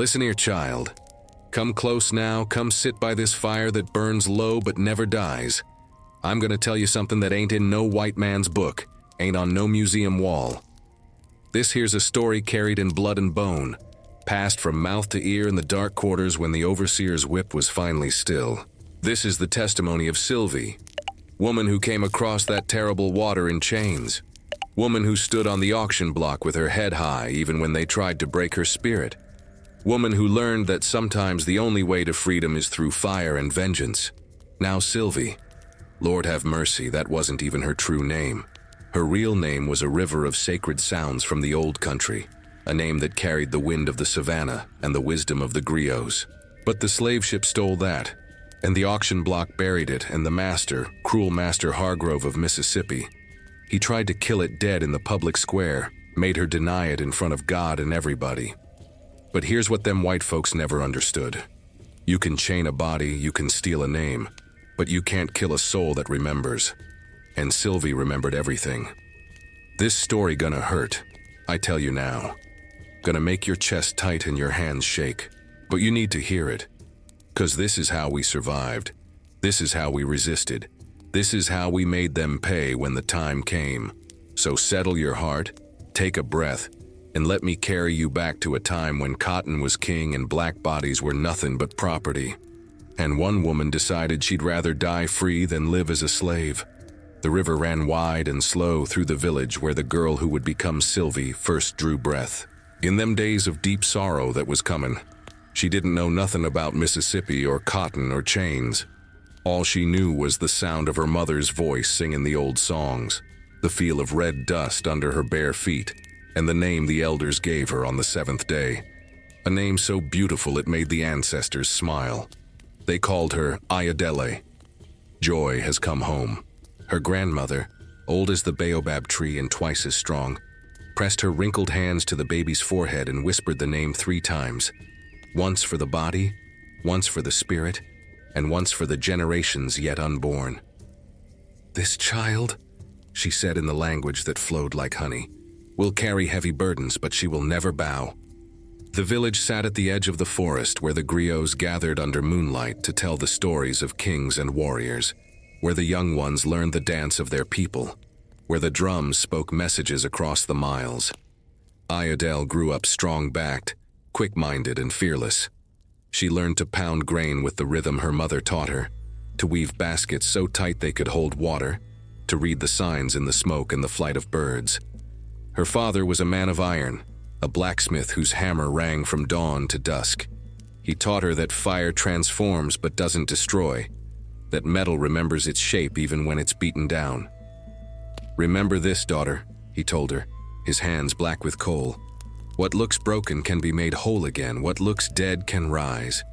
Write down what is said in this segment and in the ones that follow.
Listen here, child. Come close now, come sit by this fire that burns low but never dies. I'm gonna tell you something that ain't in no white man's book, ain't on no museum wall. This here's a story carried in blood and bone, passed from mouth to ear in the dark quarters when the overseer's whip was finally still. This is the testimony of Silvy, woman who came across that terrible water in chains, woman who stood on the auction block with her head high even when they tried to break her spirit, woman who learned that sometimes the only way to freedom is through fire and vengeance. Now Silvy, Lord have mercy, that wasn't even her true name. Her real name was a river of sacred sounds from the old country, a name that carried the wind of the savannah and the wisdom of the griots. But the slave ship stole that, and the auction block buried it, and the master, cruel Master Hargrove of Mississippi, he tried to kill it dead in the public square, made her deny it in front of God and everybody. But here's what them white folks never understood. You can chain a body, you can steal a name, but you can't kill a soul that remembers. And Silvy remembered everything. This story gonna hurt, I tell you now. Gonna make your chest tight and your hands shake. But you need to hear it. 'Cause this is how we survived. This is how we resisted. This is how we made them pay when the time came. So settle your heart, take a breath, and let me carry you back to a time when cotton was king and black bodies were nothing but property. And one woman decided she'd rather die free than live as a slave. The river ran wide and slow through the village where the girl who would become Silvy first drew breath. In them days of deep sorrow that was coming, she didn't know nothing about Mississippi or cotton or chains. All she knew was the sound of her mother's voice singing the old songs, the feel of red dust under her bare feet, and the name the elders gave her on the seventh day. A name so beautiful it made the ancestors smile. They called her Ayodele. Joy has come home. Her grandmother, old as the baobab tree and twice as strong, pressed her wrinkled hands to the baby's forehead and whispered the name 3 times. Once for the body, once for the spirit, and once for the generations yet unborn. "This child," she said in the language that flowed like honey, "will carry heavy burdens, but she will never bow." The village sat at the edge of the forest where the griots gathered under moonlight to tell the stories of kings and warriors, where the young ones learned the dance of their people, where the drums spoke messages across the miles. Ayodele grew up strong-backed, quick-minded and fearless. She learned to pound grain with the rhythm her mother taught her, to weave baskets so tight they could hold water, to read the signs in the smoke and the flight of birds. Her father was a man of iron, a blacksmith whose hammer rang from dawn to dusk. He taught her that fire transforms but doesn't destroy, that metal remembers its shape even when it's beaten down. "Remember this, daughter," he told her, his hands black with coal. "What looks broken can be made whole again. What looks dead can rise."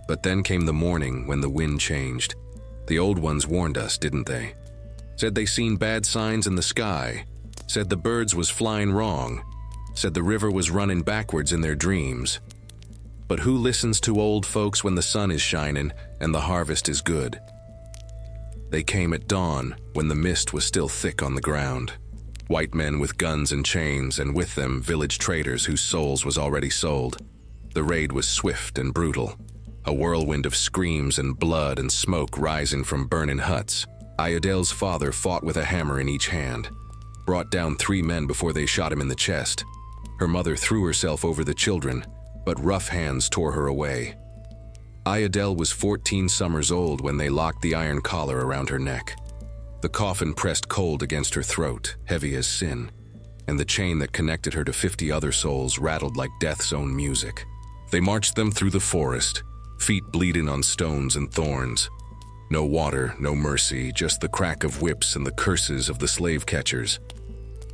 But then came the morning when the wind changed. The old ones warned us, didn't they? Said they seen bad signs in the sky. Said the birds was flying wrong. Said the river was running backwards in their dreams. But who listens to old folks when the sun is shining and the harvest is good? They came at dawn when the mist was still thick on the ground. White men with guns and chains, and with them village traders whose souls was already sold. The raid was swift and brutal, a whirlwind of screams and blood and smoke rising from burning huts. Ayodele's father fought with a hammer in each hand, brought down 3 men before they shot him in the chest. Her mother threw herself over the children, but rough hands tore her away. Ayodele was 14 summers old when they locked the iron collar around her neck. The coffin pressed cold against her throat, heavy as sin, and the chain that connected her to 50 other souls rattled like death's own music. They marched them through the forest, feet bleeding on stones and thorns. No water, no mercy, just the crack of whips and the curses of the slave catchers.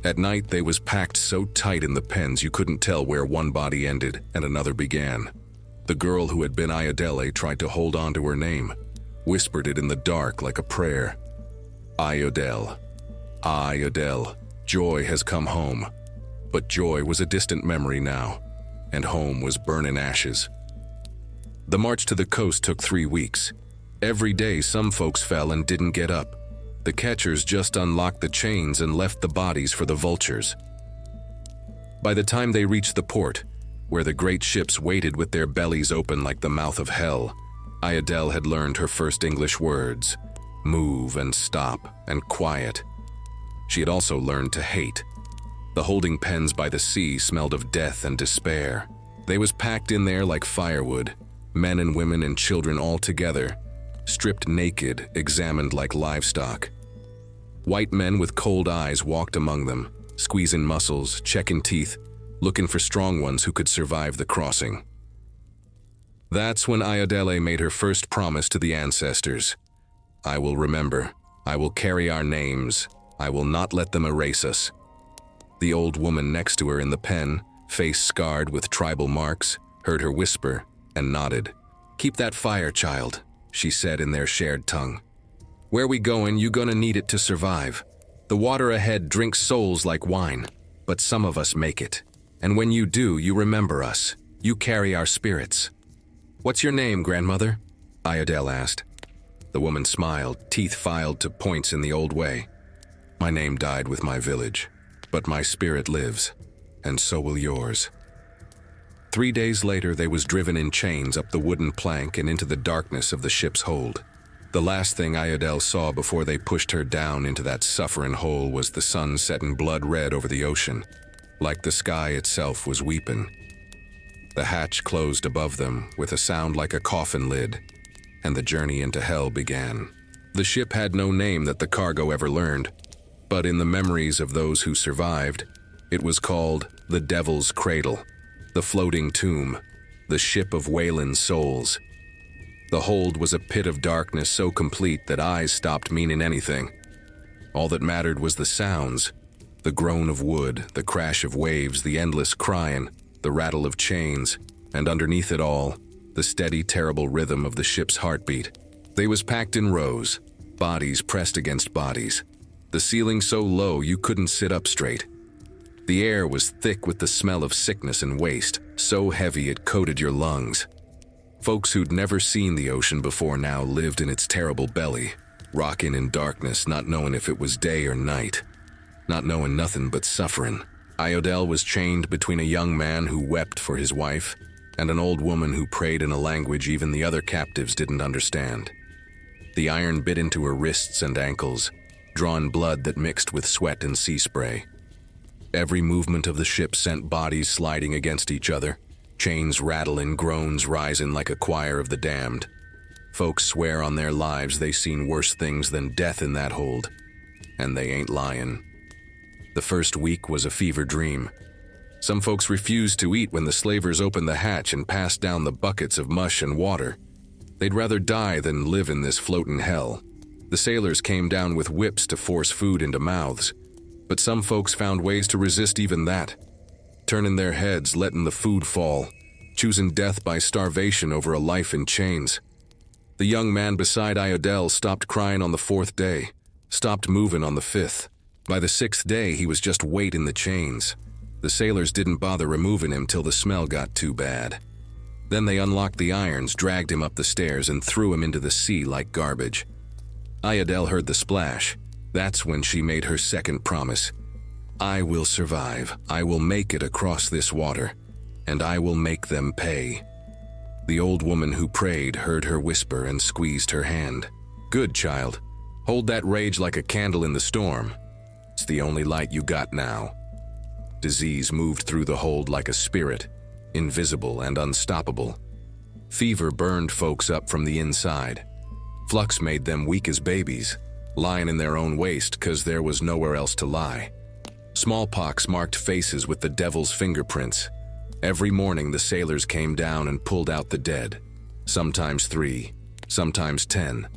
At night they was packed so tight in the pens you couldn't tell where one body ended and another began. The girl who had been Ayodele tried to hold on to her name, whispered it in the dark like a prayer. Ayodele, Ayodele, joy has come home. But joy was a distant memory now, and home was burning ashes. The march to the coast took 3 weeks. Every day some folks fell and didn't get up. The catchers just unlocked the chains and left the bodies for the vultures. By the time they reached the port, where the great ships waited with their bellies open like the mouth of hell, Ayodele had learned her first English words: move and stop and quiet. She had also learned to hate. The holding pens by the sea smelled of death and despair. They was packed in there like firewood, men and women and children all together, stripped naked, examined like livestock. White men with cold eyes walked among them, squeezing muscles, checking teeth, looking for strong ones who could survive the crossing. That's when Ayodele made her first promise to the ancestors. I will remember. I will carry our names. I will not let them erase us. The old woman next to her in the pen, face scarred with tribal marks, heard her whisper and nodded. Keep that fire, child, she said in their shared tongue. Where we going, you gonna need it to survive. The water ahead drinks souls like wine, but some of us make it. And when you do, you remember us. You carry our spirits. What's your name, grandmother? Ayodele asked. The woman smiled, teeth filed to points in the old way. My name died with my village, but my spirit lives, and so will yours. 3 days later, they was driven in chains up the wooden plank and into the darkness of the ship's hold. The last thing Ayodele saw before they pushed her down into that suffering hole was the sun setting blood red over the ocean, like the sky itself was weeping. The hatch closed above them with a sound like a coffin lid, and the journey into hell began. The ship had no name that the cargo ever learned, but in the memories of those who survived, it was called the Devil's Cradle, the floating tomb, the ship of wailing souls. The hold was a pit of darkness so complete that eyes stopped meaning anything. All that mattered was the sounds, the groan of wood, the crash of waves, the endless crying, the rattle of chains, and underneath it all, the steady, terrible rhythm of the ship's heartbeat. They was packed in rows, bodies pressed against bodies, the ceiling so low you couldn't sit up straight. The air was thick with the smell of sickness and waste, so heavy it coated your lungs. Folks who'd never seen the ocean before now lived in its terrible belly, rocking in darkness, not knowing if it was day or night, not knowing nothing but suffering. Ayodele was chained between a young man who wept for his wife and an old woman who prayed in a language even the other captives didn't understand. The iron bit into her wrists and ankles, drawing blood that mixed with sweat and sea spray. Every movement of the ship sent bodies sliding against each other, chains rattling, groans rising like a choir of the damned. Folks swear on their lives they seen worse things than death in that hold, and they ain't lying. The first week was a fever dream. Some folks refused to eat when the slavers opened the hatch and passed down the buckets of mush and water. They'd rather die than live in this floating hell. The sailors came down with whips to force food into mouths, but some folks found ways to resist even that, turning their heads, letting the food fall, choosing death by starvation over a life in chains. The young man beside Ayodele stopped crying on the 4th day, stopped moving on the 5th. By the 6th day, he was just weight in the chains. The sailors didn't bother removing him till the smell got too bad. Then they unlocked the irons, dragged him up the stairs, and threw him into the sea like garbage. Ayodele heard the splash. That's when she made her second promise. I will survive. I will make it across this water, and I will make them pay. The old woman who prayed heard her whisper and squeezed her hand. Good, child. Hold that rage like a candle in the storm. It's the only light you got now. Disease moved through the hold like a spirit, invisible and unstoppable. Fever burned folks up from the inside. Flux made them weak as babies, lying in their own waste 'cause there was nowhere else to lie. Smallpox marked faces with the devil's fingerprints. Every morning the sailors came down and pulled out the dead, sometimes 3, sometimes 10,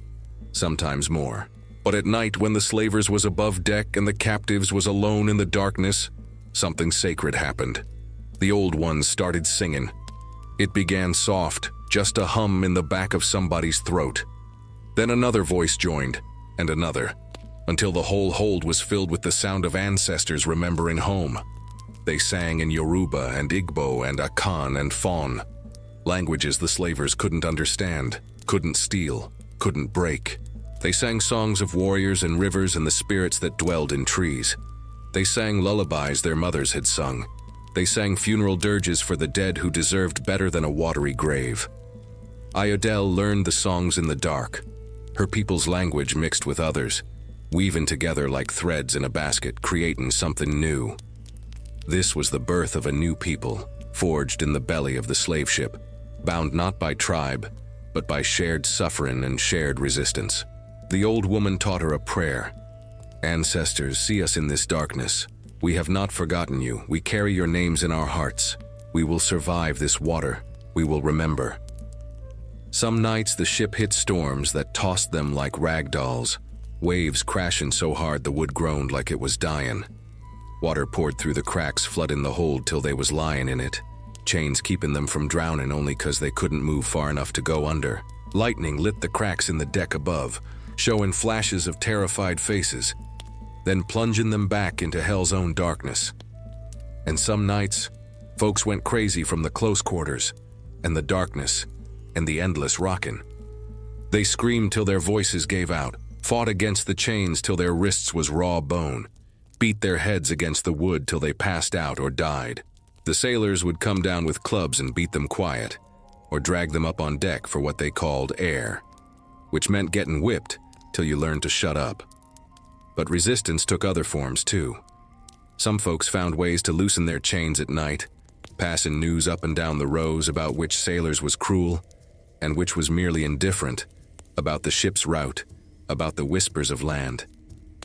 sometimes more. But at night when the slavers was above deck and the captives was alone in the darkness, something sacred happened. The old ones started singing. It began soft, just a hum in the back of somebody's throat. Then another voice joined, and another, until the whole hold was filled with the sound of ancestors remembering home. They sang in Yoruba and Igbo and Akan and Fon, languages the slavers couldn't understand, couldn't steal, couldn't break. They sang songs of warriors and rivers and the spirits that dwelled in trees. They sang lullabies their mothers had sung. They sang funeral dirges for the dead who deserved better than a watery grave. Iodel learned the songs in the dark, her people's language mixed with others, weaving together like threads in a basket, creating something new. This was the birth of a new people, forged in the belly of the slave ship, bound not by tribe, but by shared suffering and shared resistance. The old woman taught her a prayer. Ancestors, see us in this darkness. We have not forgotten you. We carry your names in our hearts. We will survive this water. We will remember. Some nights the ship hit storms that tossed them like rag dolls, waves crashing so hard the wood groaned like it was dying. Water poured through the cracks, flooding the hold till they was lying in it, chains keeping them from drowning only 'cause they couldn't move far enough to go under. Lightning lit the cracks in the deck above, showing flashes of terrified faces, then plunging them back into hell's own darkness. And some nights, folks went crazy from the close quarters, and the darkness, and the endless rocking. They screamed till their voices gave out, fought against the chains till their wrists was raw bone, beat their heads against the wood till they passed out or died. The sailors would come down with clubs and beat them quiet, or drag them up on deck for what they called air, which meant getting whipped till you learned to shut up. But resistance took other forms too. Some folks found ways to loosen their chains at night, passing news up and down the rows about which sailors was cruel and which was merely indifferent, about the ship's route, about the whispers of land.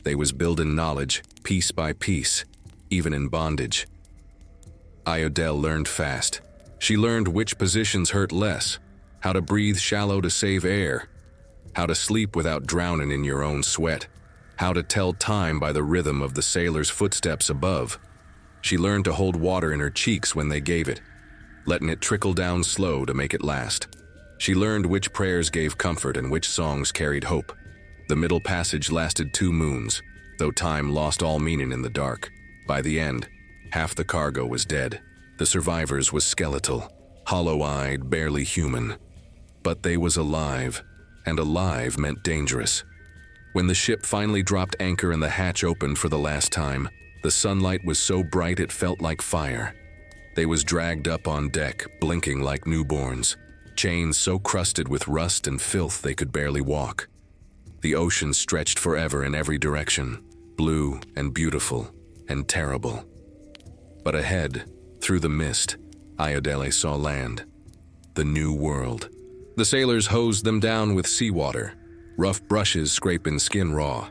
They was building knowledge, piece by piece, even in bondage. Iodel learned fast. She learned which positions hurt less, how to breathe shallow to save air, how to sleep without drowning in your own sweat, how to tell time by the rhythm of the sailor's footsteps above. She learned to hold water in her cheeks when they gave it, letting it trickle down slow to make it last. She learned which prayers gave comfort and which songs carried hope. The middle passage lasted 2 moons, though time lost all meaning in the dark. By the end, half the cargo was dead. The survivors was skeletal, hollow-eyed, barely human. But they was alive, and alive meant dangerous. When the ship finally dropped anchor and the hatch opened for the last time, the sunlight was so bright it felt like fire. They was dragged up on deck, blinking like newborns, chains so crusted with rust and filth they could barely walk. The ocean stretched forever in every direction, blue and beautiful and terrible. But ahead, through the mist, Iodele saw land. The new world. The sailors hosed them down with seawater, rough brushes scraping skin raw.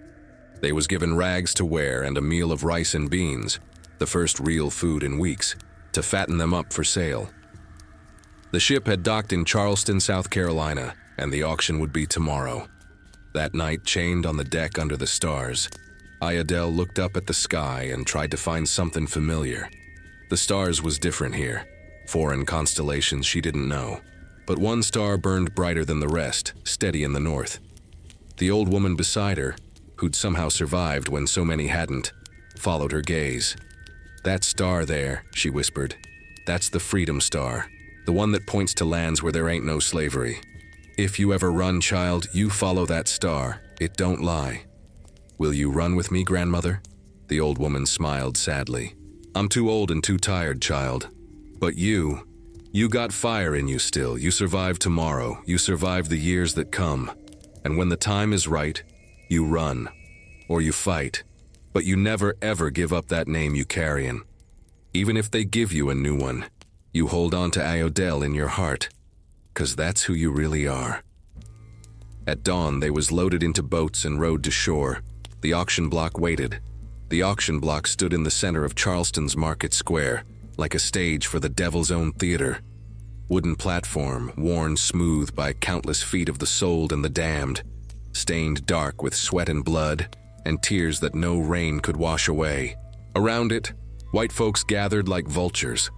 They was given rags to wear and a meal of rice and beans, the first real food in weeks, to fatten them up for sale. The ship had docked in Charleston, South Carolina, and the auction would be tomorrow. That night, chained on the deck under the stars, Iodel looked up at the sky and tried to find something familiar. The stars was different here, foreign constellations she didn't know. But one star burned brighter than the rest, steady in the north. The old woman beside her, who'd somehow survived when so many hadn't, followed her gaze. "That star there," she whispered, "that's the Freedom Star, the one that points to lands where there ain't no slavery. If you ever run, child, you follow that star. It don't lie." "Will you run with me, grandmother?" The old woman smiled sadly. "I'm too old and too tired, child. But you got fire in you still. You survive tomorrow. You survive the years that come. And when the time is right, you run. Or you fight. But you never ever give up that name you carryin'. Even if they give you a new one, you hold on to Iodel in your heart. 'Cause that's who you really are." At dawn, they was loaded into boats and rowed to shore. The auction block waited. The auction block stood in the center of Charleston's Market Square, like a stage for the devil's own theater. Wooden platform, worn smooth by countless feet of the sold and the damned, stained dark with sweat and blood, and tears that no rain could wash away. Around it, white folks gathered like vultures.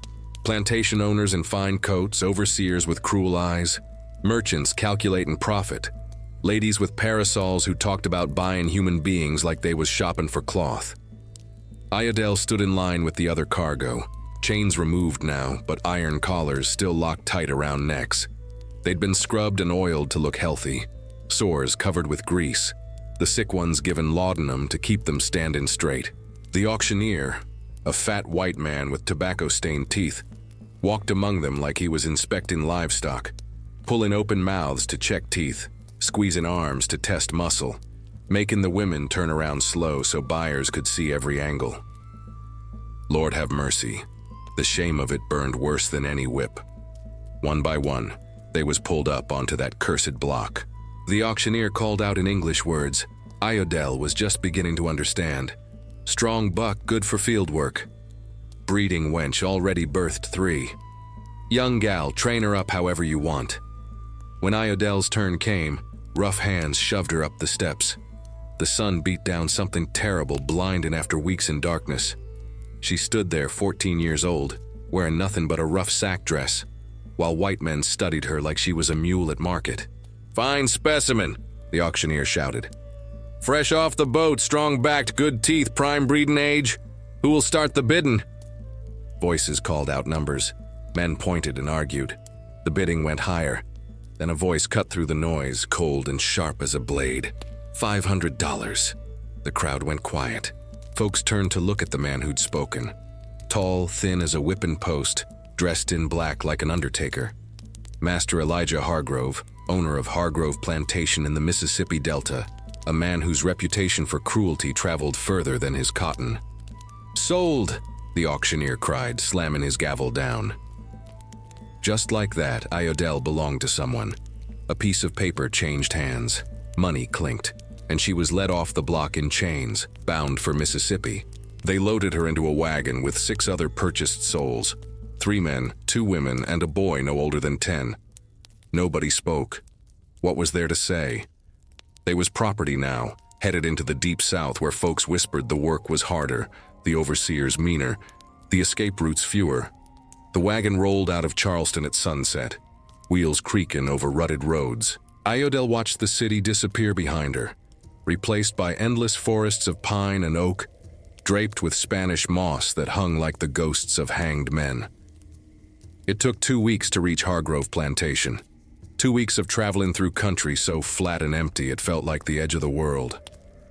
Plantation owners in fine coats, overseers with cruel eyes, merchants calculating profit, ladies with parasols who talked about buying human beings like they was shopping for cloth. Iodel stood in line with the other cargo, chains removed now, but iron collars still locked tight around necks. They'd been scrubbed and oiled to look healthy, sores covered with grease, the sick ones given laudanum to keep them standing straight. The auctioneer, A fat white man with tobacco-stained teeth walked among them like he was inspecting livestock, pulling open mouths to check teeth, squeezing arms to test muscle, making the women turn around slow so buyers could see every angle. Lord have mercy. The shame of it burned worse than any whip. One by one, they was pulled up onto that cursed block. The auctioneer called out in English words. Iodel was just beginning to understand. Strong buck, good for field work. Breeding wench, already birthed 3. Young gal, train her up however you want. When Iodel's turn came, rough hands shoved her up the steps. The sun beat down something terrible, blinding after weeks in darkness. She stood there 14 years old, wearing nothing but a rough sack dress, while white men studied her like she was a mule at market. "Fine specimen," the auctioneer shouted. "Fresh off the boat, strong-backed, good teeth, prime breeding age. Who will start the bidding?" Voices called out numbers. Men pointed and argued. The bidding went higher. Then a voice cut through the noise, cold and sharp as a blade. $500. The crowd went quiet. Folks turned to look at the man who'd spoken. Tall, thin as a whipping post, dressed in black like an undertaker. Master Elijah Hargrove, owner of Hargrove Plantation in the Mississippi Delta, a man whose reputation for cruelty traveled further than his cotton. "Sold!" the auctioneer cried, slamming his gavel down. Just like that, Iodel belonged to someone. A piece of paper changed hands. Money clinked, and she was led off the block in chains, bound for Mississippi. They loaded her into a wagon with 6 other purchased souls, 3 men, 2 women, and a boy no older than 10. Nobody spoke. What was there to say? They was property now, headed into the deep south where folks whispered the work was harder, the overseers meaner, the escape routes fewer. The wagon rolled out of Charleston at sunset, wheels creaking over rutted roads. Iodel watched the city disappear behind her, replaced by endless forests of pine and oak, draped with Spanish moss that hung like the ghosts of hanged men. It took 2 weeks to reach Hargrove Plantation. 2 weeks of traveling through country so flat and empty it felt like the edge of the world.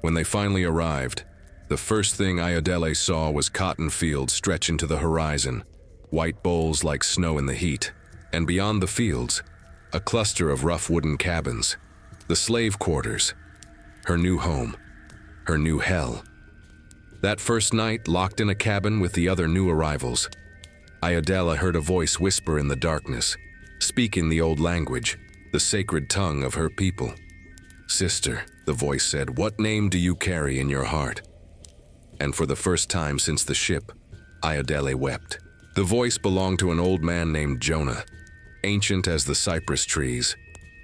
When they finally arrived, the first thing Iodele saw was cotton fields stretching to the horizon, white bowls like snow in the heat, and beyond the fields, a cluster of rough wooden cabins, the slave quarters, her new home, her new hell. That first night, locked in a cabin with the other new arrivals, Iodela heard a voice whisper in the darkness, speaking the old language, the sacred tongue of her people. "Sister," the voice said, "what name do you carry in your heart?" And for the first time since the ship, Iodele wept. The voice belonged to an old man named Jonah, ancient as the cypress trees,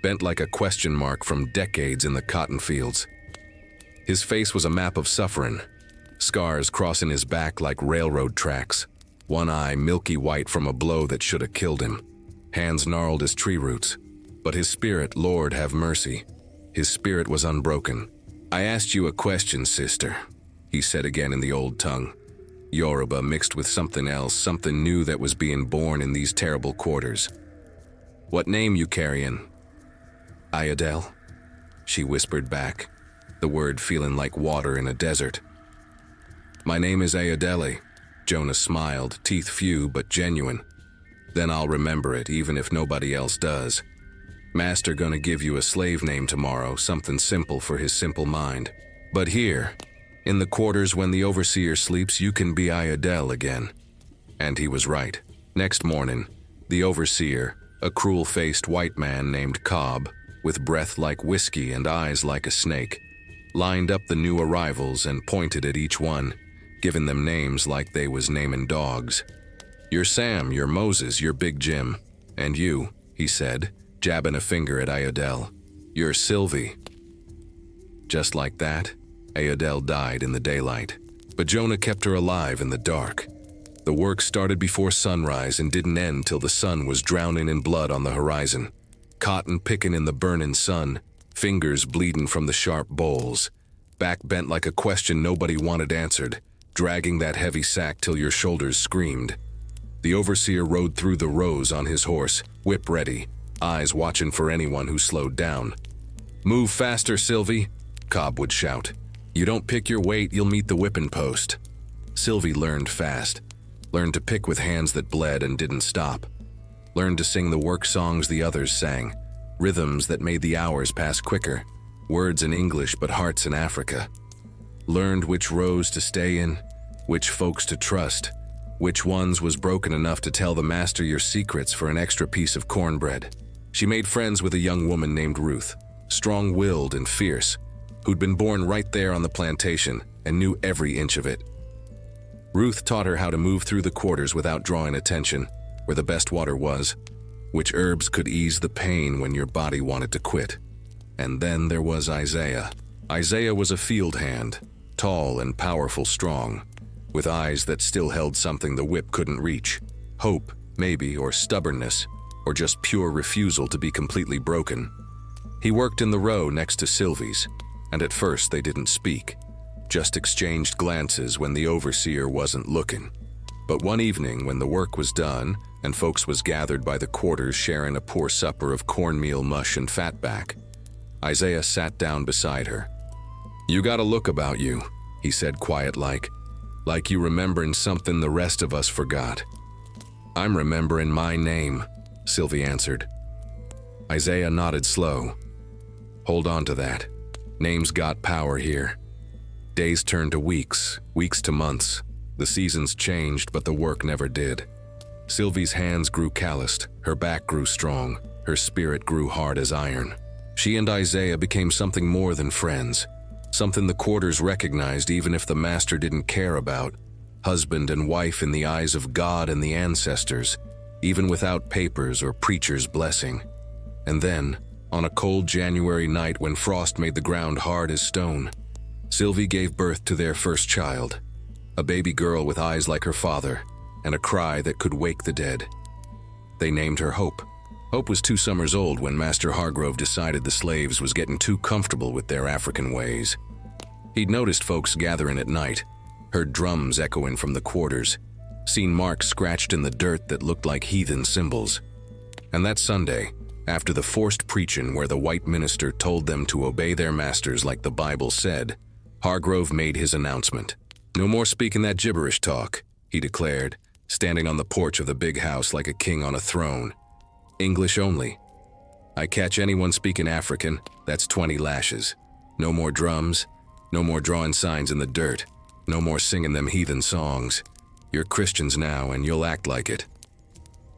bent like a question mark from decades in the cotton fields. His face was a map of suffering, scars crossing his back like railroad tracks, one eye milky white from a blow that should have killed him, hands gnarled as tree roots. But his spirit, Lord have mercy, his spirit was unbroken. "I asked you a question, sister," he said again in the old tongue, Yoruba mixed with something else, something new that was being born in these terrible quarters. "What name you carryin'?" "Iodel," she whispered back, the word feeling like water in a desert. "My name is Iodele," Jonah smiled, teeth few but genuine. "Then I'll remember it even if nobody else does. Master gonna give you a slave name tomorrow, something simple for his simple mind. But here, in the quarters when the overseer sleeps, you can be Iodel again." And he was right. Next morning, the overseer, a cruel-faced white man named Cobb, with breath like whiskey and eyes like a snake, lined up the new arrivals and pointed at each one, giving them names like they was naming dogs. "You're Sam, you're Moses, you're Big Jim. And you," he said, jabbing a finger at Iodel, "you're Silvy." Just like that, Iodel died in the daylight, but Jonah kept her alive in the dark. The work started before sunrise and didn't end till the sun was drowning in blood on the horizon. Cotton picking in the burning sun, fingers bleeding from the sharp bowls, back bent like a question nobody wanted answered, dragging that heavy sack till your shoulders screamed. The overseer rode through the rows on his horse, whip ready, eyes watching for anyone who slowed down. "Move faster, Silvy," Cobb would shout. "You don't pick your weight, you'll meet the whipping post." Silvy learned fast, learned to pick with hands that bled and didn't stop, learned to sing the work songs the others sang, rhythms that made the hours pass quicker, words in English but hearts in Africa. Learned which rows to stay in, which folks to trust, which ones was broken enough to tell the master your secrets for an extra piece of cornbread. She made friends with a young woman named Ruth, strong-willed and fierce, who'd been born right there on the plantation and knew every inch of it. Ruth taught her how to move through the quarters without drawing attention, where the best water was, which herbs could ease the pain when your body wanted to quit. And then there was Isaiah. Isaiah was a field hand, tall and powerful strong, with eyes that still held something the whip couldn't reach. Hope, maybe, or stubbornness, or just pure refusal to be completely broken. He worked in the row next to Silvy's, and at first they didn't speak, just exchanged glances when the overseer wasn't looking. But one evening when the work was done and folks was gathered by the quarters sharing a poor supper of cornmeal mush and fatback, Isaiah sat down beside her. "You got a look about you," he said quiet-like you rememberin' something the rest of us forgot. "I'm rememberin' my name," Silvy answered. Isaiah nodded slow. "Hold on to that. Names got power here." Days turned to weeks, weeks to months. The seasons changed, but the work never did. Silvy's hands grew calloused, her back grew strong, her spirit grew hard as iron. She and Isaiah became something more than friends, something the quarters recognized even if the master didn't care about. Husband and wife in the eyes of God and the ancestors, even without papers or preacher's blessing. And then, on a cold January night when frost made the ground hard as stone, Silvy gave birth to their first child, a baby girl with eyes like her father and a cry that could wake the dead. They named her Hope. Hope was 2 summers old when Master Hargrove decided the slaves was getting too comfortable with their African ways. He'd noticed folks gathering at night, heard drums echoing from the quarters, seen marks scratched in the dirt that looked like heathen symbols. And that Sunday, after the forced preaching where the white minister told them to obey their masters like the Bible said, Hargrove made his announcement. "No more speaking that gibberish talk," he declared, standing on the porch of the big house like a king on a throne. "English only. I catch anyone speaking African, that's 20 lashes. No more drums, no more drawing signs in the dirt, no more singing them heathen songs. You're Christians now and you'll act like it."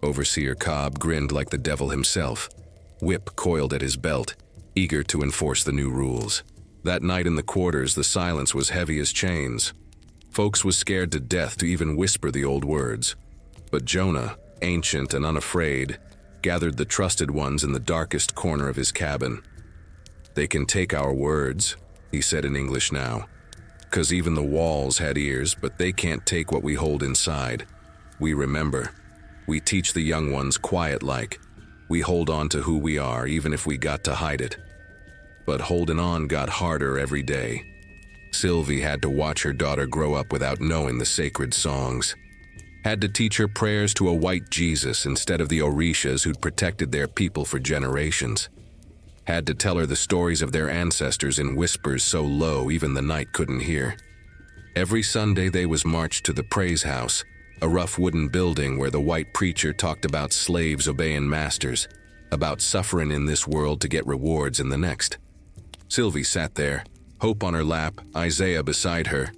Overseer Cobb grinned like the devil himself, whip coiled at his belt, eager to enforce the new rules. That night in the quarters, the silence was heavy as chains. Folks was scared to death to even whisper the old words. But Jonah, ancient and unafraid, gathered the trusted ones in the darkest corner of his cabin. "They can take our words," he said in English now, "'cause even the walls had ears, but they can't take what we hold inside. We remember. We teach the young ones quiet-like. We hold on to who we are, even if we got to hide it." But holding on got harder every day. Silvy had to watch her daughter grow up without knowing the sacred songs. Had to teach her prayers to a white Jesus instead of the Orishas who'd protected their people for generations. Had to tell her the stories of their ancestors in whispers so low even the night couldn't hear. Every Sunday they was marched to the praise house, a rough wooden building where the white preacher talked about slaves obeying masters, about suffering in this world to get rewards in the next. Silvy sat there, Hope on her lap, Isaiah beside her,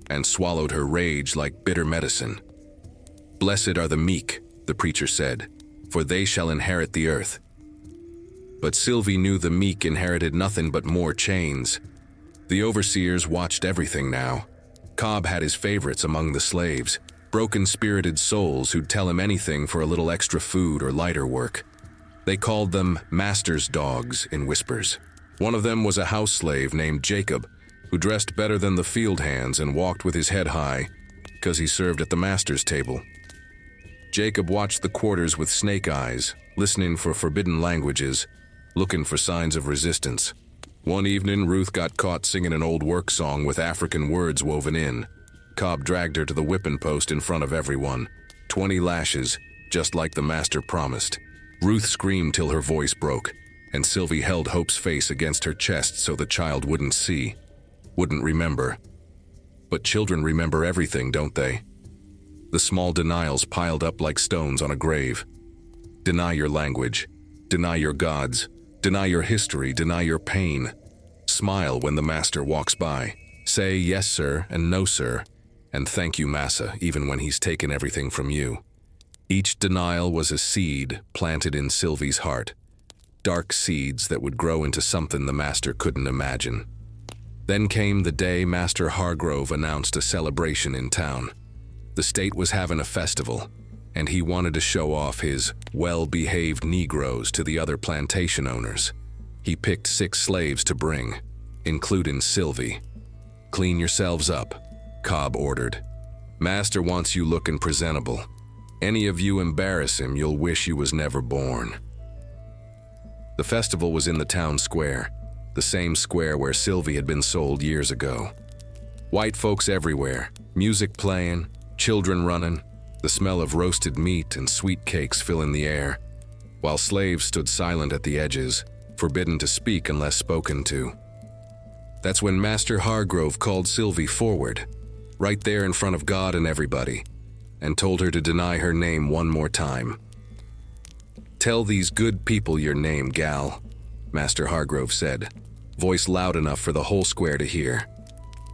and swallowed her rage like bitter medicine. "Blessed are the meek," the preacher said, "for they shall inherit the earth." But Silvy knew the meek inherited nothing but more chains. The overseers watched everything now. Cobb had his favorites among the slaves, broken-spirited souls who'd tell him anything for a little extra food or lighter work. They called them master's dogs in whispers. One of them was a house slave named Jacob, who dressed better than the field hands and walked with his head high, 'cause he served at the master's table. Jacob watched the quarters with snake eyes, listening for forbidden languages, looking for signs of resistance. One evening, Ruth got caught singing an old work song with African words woven in. Cobb dragged her to the whipping post in front of everyone. 20 lashes, just like the master promised. Ruth screamed till her voice broke, and Silvy held Hope's face against her chest so the child wouldn't see, wouldn't remember. But children remember everything, don't they? The small denials piled up like stones on a grave. Deny your language. Deny your gods. Deny your history. Deny your pain. Smile when the master walks by. Say yes, sir, and no, sir, and thank you, massa, even when he's taken everything from you. Each denial was a seed planted in Silvy's heart. Dark seeds that would grow into something the master couldn't imagine. Then came the day Master Hargrove announced a celebration in town. The state was having a festival, and he wanted to show off his well-behaved Negroes to the other plantation owners. He picked 6 slaves to bring, including Silvy. "Clean yourselves up," Cobb ordered. "Master wants you looking presentable. Any of you embarrass him, you'll wish you was never born." The festival was in the town square, the same square where Silvy had been sold years ago. White folks everywhere, music playing, children running, the smell of roasted meat and sweet cakes filling the air, while slaves stood silent at the edges, forbidden to speak unless spoken to. That's when Master Hargrove called Silvy forward, right there in front of God and everybody, and told her to deny her name one more time. "Tell these good people your name, gal," Master Hargrove said, voice loud enough for the whole square to hear.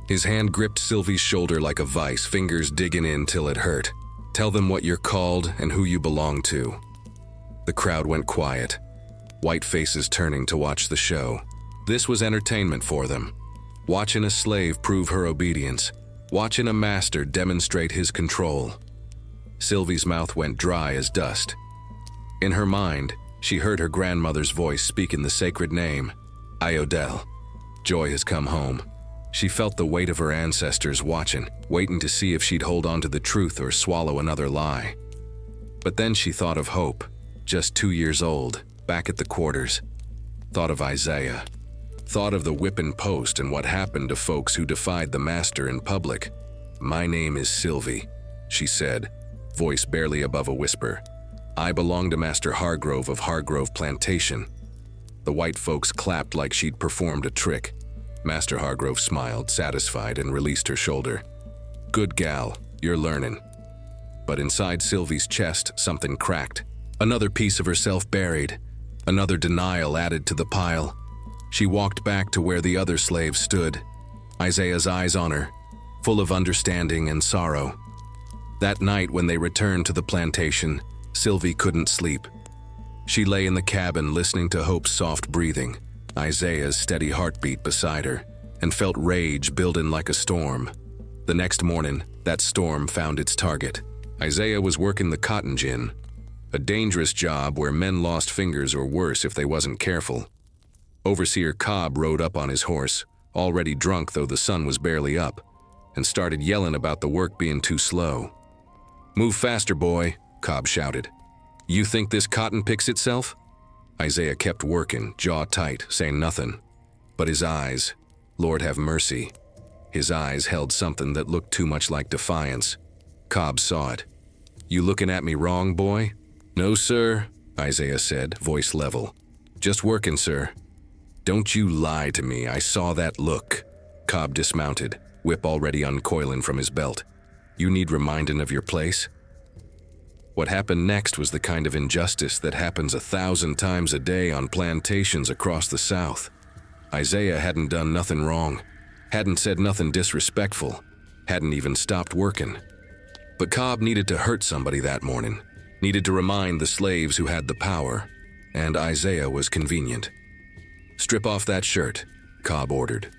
His hand gripped Silvy's shoulder like a vice, fingers digging in till it hurt. "Tell them what you're called and who you belong to." The crowd went quiet, white faces turning to watch the show. This was entertainment for them. Watching a slave prove her obedience, watching a master demonstrate his control. Silvy's mouth went dry as dust. In her mind, she heard her grandmother's voice speaking the sacred name, Iodel. Joy has come home. She felt the weight of her ancestors watching, waiting to see if she'd hold on to the truth or swallow another lie. But then she thought of Hope, just 2 years old, back at the quarters. Thought of Isaiah. Thought of the whipping post and what happened to folks who defied the master in public. "My name is Silvy," she said, voice barely above a whisper. "I belong to Master Hargrove of Hargrove Plantation." The white folks clapped like she'd performed a trick. Master Hargrove smiled, satisfied, and released her shoulder. "Good gal, you're learning." But inside Silvy's chest, something cracked. Another piece of herself buried. Another denial added to the pile. She walked back to where the other slaves stood, Isaiah's eyes on her, full of understanding and sorrow. That night when they returned to the plantation, Silvy couldn't sleep. She lay in the cabin listening to Hope's soft breathing, Isaiah's steady heartbeat beside her, and felt rage building like a storm. The next morning, that storm found its target. Isaiah was working the cotton gin, a dangerous job where men lost fingers or worse if they wasn't careful. Overseer Cobb rode up on his horse, already drunk though the sun was barely up, and started yelling about the work being too slow. "Move faster, boy," Cobb shouted. "You think this cotton picks itself?" Isaiah kept working, jaw tight, saying nothing. But his eyes, Lord have mercy, his eyes held something that looked too much like defiance. Cobb saw it. "You looking at me wrong, boy?" "No, sir," Isaiah said, voice level. "Just working, sir." "Don't you lie to me, I saw that look." Cobb dismounted, whip already uncoiling from his belt. "You need reminding of your place?" What happened next was the kind of injustice that happens 1,000 times a day on plantations across the South. Isaiah hadn't done nothing wrong, hadn't said nothing disrespectful, hadn't even stopped working. But Cobb needed to hurt somebody that morning, needed to remind the slaves who had the power, and Isaiah was convenient. "Strip off that shirt," Cobb ordered.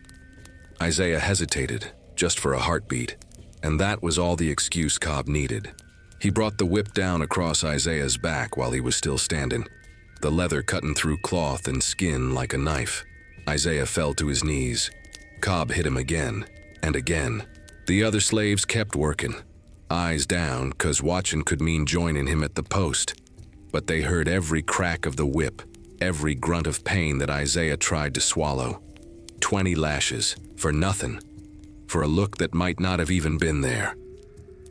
Isaiah hesitated, just for a heartbeat, and that was all the excuse Cobb needed. He brought the whip down across Isaiah's back while he was still standing, the leather cutting through cloth and skin like a knife. Isaiah fell to his knees. Cobb hit him again, and again. The other slaves kept working, eyes down, 'cause watching could mean joining him at the post. But they heard every crack of the whip, every grunt of pain that Isaiah tried to swallow. 20 lashes, for nothing, for a look that might not have even been there.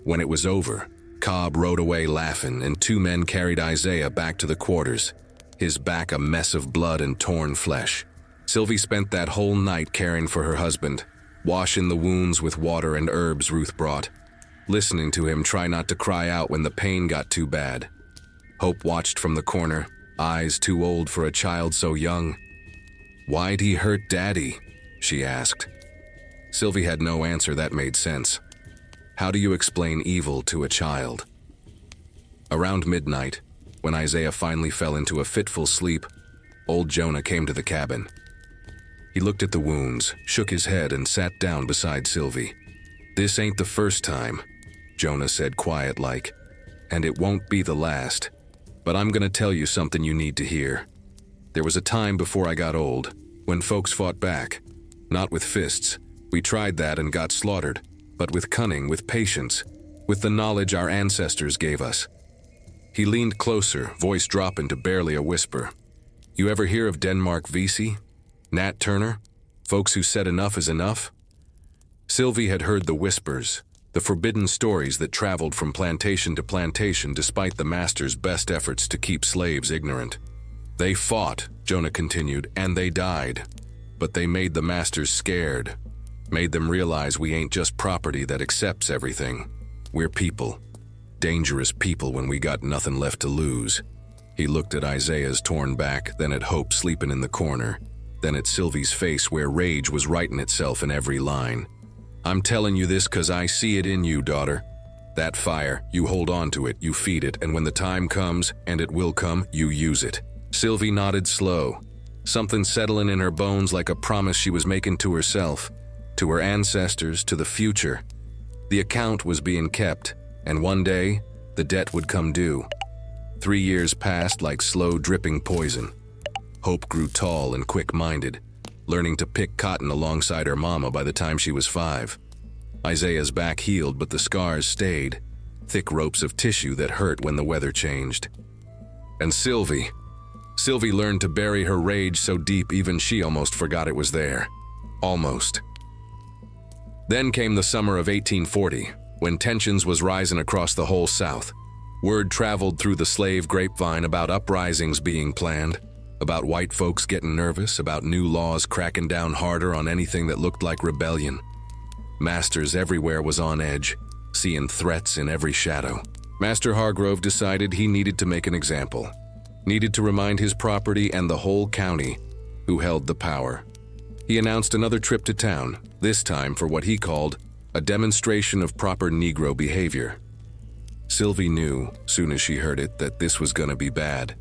When it was over, Cobb rode away laughing, and 2 men carried Isaiah back to the quarters, his back a mess of blood and torn flesh. Silvy spent that whole night caring for her husband, Wash in the wounds with water and herbs Ruth brought, listening to him try not to cry out when the pain got too bad. Hope watched from the corner, eyes too old for a child so young. "Why'd he hurt Daddy?" she asked. Silvy had no answer that made sense. How do you explain evil to a child? Around midnight, when Isaiah finally fell into a fitful sleep, old Jonah came to the cabin. He looked at the wounds, shook his head, and sat down beside Silvy. "This ain't the first time," Jonah said quiet-like, "and it won't be the last. But I'm gonna tell you something you need to hear. There was a time before I got old, when folks fought back. Not with fists. We tried that and got slaughtered, but with cunning, with patience, with the knowledge our ancestors gave us." He leaned closer, voice dropping to barely a whisper. "You ever hear of Denmark Vesey? Nat Turner? Folks who said enough is enough?" Silvy had heard the whispers, the forbidden stories that traveled from plantation to plantation despite the master's best efforts to keep slaves ignorant. "They fought," Jonah continued, "and they died. But they made the masters scared, made them realize we ain't just property that accepts everything. We're people. Dangerous people when we got nothing left to lose." He looked at Isaiah's torn back, then at Hope sleeping in the corner, then at Silvy's face where rage was writing itself in every line. "I'm telling you this 'cause I see it in you, daughter. That fire, you hold on to it, you feed it, and when the time comes, and it will come, you use it." Silvy nodded slow, something settling in her bones like a promise she was making to herself, to her ancestors, to the future. The account was being kept, and one day, the debt would come due. 3 years passed like slow dripping poison. Hope grew tall and quick-minded, learning to pick cotton alongside her mama by the time she was 5. Isaiah's back healed, but the scars stayed, thick ropes of tissue that hurt when the weather changed. And Silvy learned to bury her rage so deep even she almost forgot it was there. Almost. Then came the summer of 1840, when tensions was rising across the whole South. Word traveled through the slave grapevine about uprisings being planned, about white folks getting nervous, about new laws cracking down harder on anything that looked like rebellion. Masters everywhere was on edge, seeing threats in every shadow. Master Hargrove decided he needed to make an example, needed to remind his property and the whole county who held the power. He announced another trip to town, this time for what he called a demonstration of proper Negro behavior. Silvy knew, soon as she heard it, that this was gonna be bad.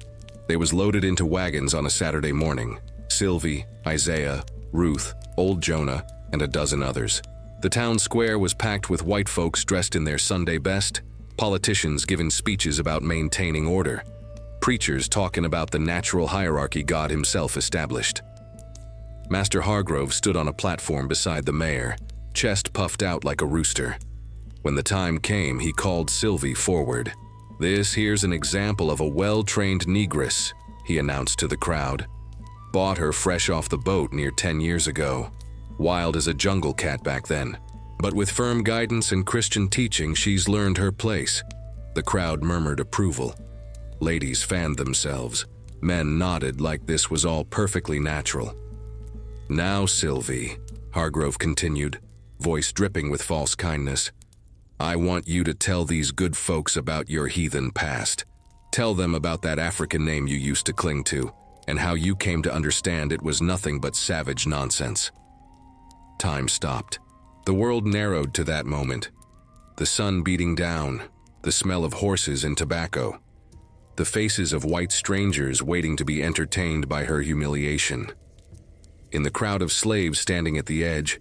They was loaded into wagons on a Saturday morning. Silvy, Isaiah, Ruth, old Jonah, and a dozen others. The town square was packed with white folks dressed in their Sunday best, politicians giving speeches about maintaining order, preachers talking about the natural hierarchy God himself established. Master Hargrove stood on a platform beside the mayor, chest puffed out like a rooster. When the time came, he called Silvy forward. "This here's an example of a well-trained negress," he announced to the crowd. "Bought her fresh off the boat near 10 years ago. Wild as a jungle cat back then. But with firm guidance and Christian teaching, she's learned her place." The crowd murmured approval. Ladies fanned themselves. Men nodded like this was all perfectly natural. "Now, Silvy," Hargrove continued, voice dripping with false kindness, "I want you to tell these good folks about your heathen past. Tell them about that African name you used to cling to, and how you came to understand it was nothing but savage nonsense." Time stopped. The world narrowed to that moment. The sun beating down, the smell of horses and tobacco, the faces of white strangers waiting to be entertained by her humiliation. In the crowd of slaves standing at the edge,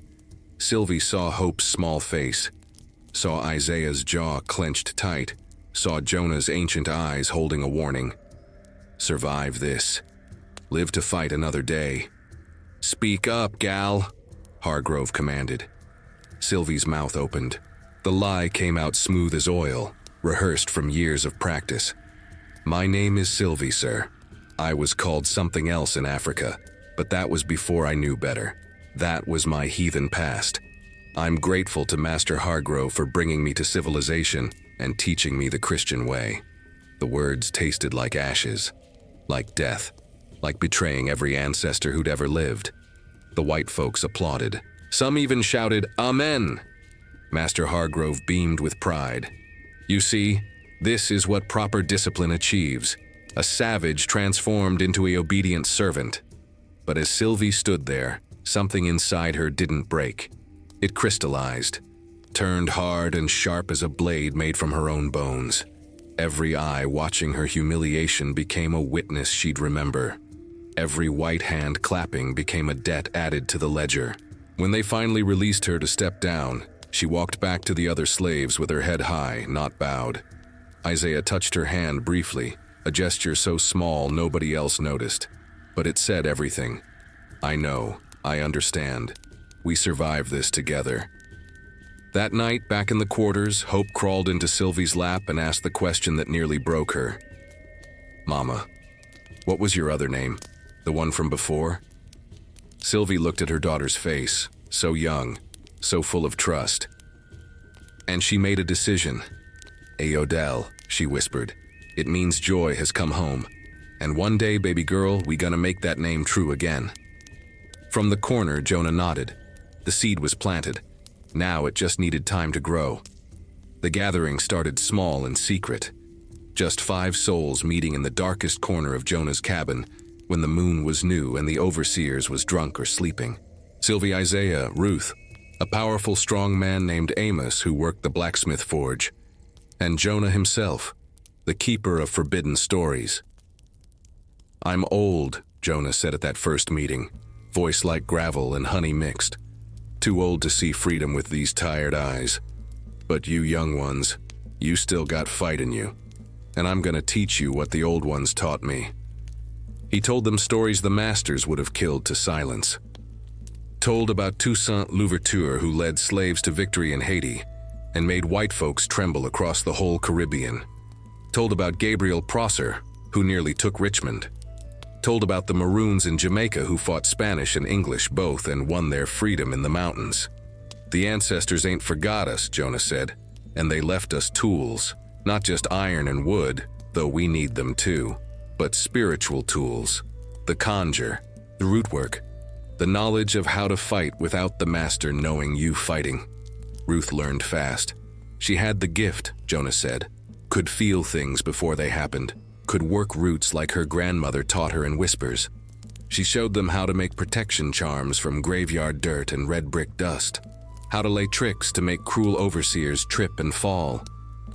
Silvy saw Hope's small face, saw Isaiah's jaw clenched tight, saw Jonah's ancient eyes holding a warning. Survive this. Live to fight another day. "Speak up, gal," Hargrove commanded. Silvy's mouth opened. The lie came out smooth as oil, rehearsed from years of practice. "My name is Silvy, sir. I was called something else in Africa, but that was before I knew better. That was my heathen past. I'm grateful to Master Hargrove for bringing me to civilization and teaching me the Christian way." The words tasted like ashes, like death, like betraying every ancestor who'd ever lived. The white folks applauded, Some even shouted, "Amen!" Master Hargrove beamed with pride. You see, this is what proper discipline achieves. A savage transformed into an obedient servant. But as Silvy stood there, something inside her didn't break. It crystallized, turned hard and sharp as a blade made from her own bones. Every eye watching her humiliation became a witness she'd remember. Every white hand clapping became a debt added to the ledger. When they finally released her to step down, she walked back to the other slaves with her head high, not bowed. Isaiah touched her hand briefly, a gesture so small nobody else noticed. But it said everything. I know, I understand. We survived this together. That night, back in the quarters, Hope crawled into Silvy's lap and asked the question that nearly broke her. Mama, what was your other name? The one from before? Silvy looked at her daughter's face, so young, so full of trust. And she made a decision. Odell, she whispered. It means joy has come home. And one day, baby girl, we gonna make that name true again. From the corner, Jonah nodded. The seed was planted. Now it just needed time to grow. The gathering started small and secret. Just 5 souls meeting in the darkest corner of Jonah's cabin when the moon was new and the overseers was drunk or sleeping. Silvy, Isaiah, Ruth, a powerful strong man named Amos who worked the blacksmith forge, and Jonah himself, the keeper of forbidden stories. I'm old, Jonah said at that first meeting, voice like gravel and honey mixed. Too old to see freedom with these tired eyes. But you young ones, you still got fight in you. And I'm gonna teach you what the old ones taught me. He told them stories the masters would have killed to silence. Told about Toussaint Louverture, who led slaves to victory in Haiti and made white folks tremble across the whole Caribbean. Told about Gabriel Prosser, who nearly took Richmond. Told about the Maroons in Jamaica who fought Spanish and English both and won their freedom in the mountains. The ancestors ain't forgot us, Jonah said, and they left us tools, not just iron and wood, though we need them too, but spiritual tools, the conjure, the root work, the knowledge of how to fight without the master knowing you fighting. Ruth learned fast. She had the gift, Jonah said, could feel things before they happened, could work roots like her grandmother taught her in whispers. She showed them how to make protection charms from graveyard dirt and red brick dust, how to lay tricks to make cruel overseers trip and fall,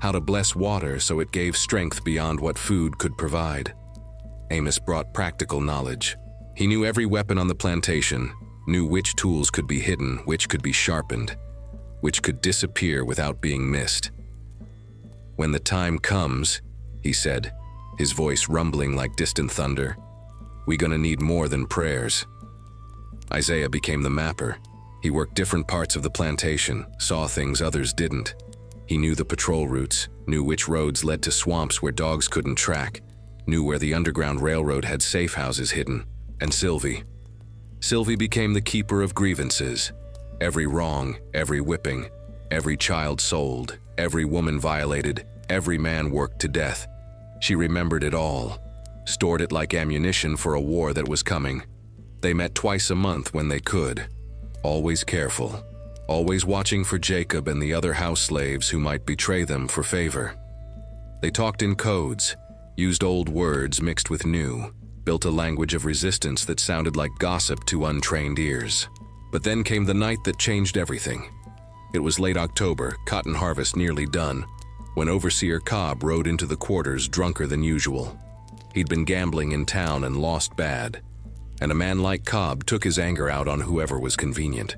how to bless water so it gave strength beyond what food could provide. Amos brought practical knowledge. He knew every weapon on the plantation, knew which tools could be hidden, which could be sharpened, which could disappear without being missed. When the time comes, he said, his voice rumbling like distant thunder, we gonna need more than prayers. Isaiah became the mapper. He worked different parts of the plantation, saw things others didn't. He knew the patrol routes, knew which roads led to swamps where dogs couldn't track, knew where the Underground Railroad had safe houses hidden. And Silvy. Silvy became the keeper of grievances. Every wrong, every whipping, every child sold, every woman violated, every man worked to death. She remembered it all, stored it like ammunition for a war that was coming. They met twice a month when they could, always careful, always watching for Jacob and the other house slaves who might betray them for favor. They talked in codes, used old words mixed with new, built a language of resistance that sounded like gossip to untrained ears. But then came the night that changed everything. It was late October, cotton harvest nearly done, when Overseer Cobb rode into the quarters drunker than usual. He'd been gambling in town and lost bad, and a man like Cobb took his anger out on whoever was convenient.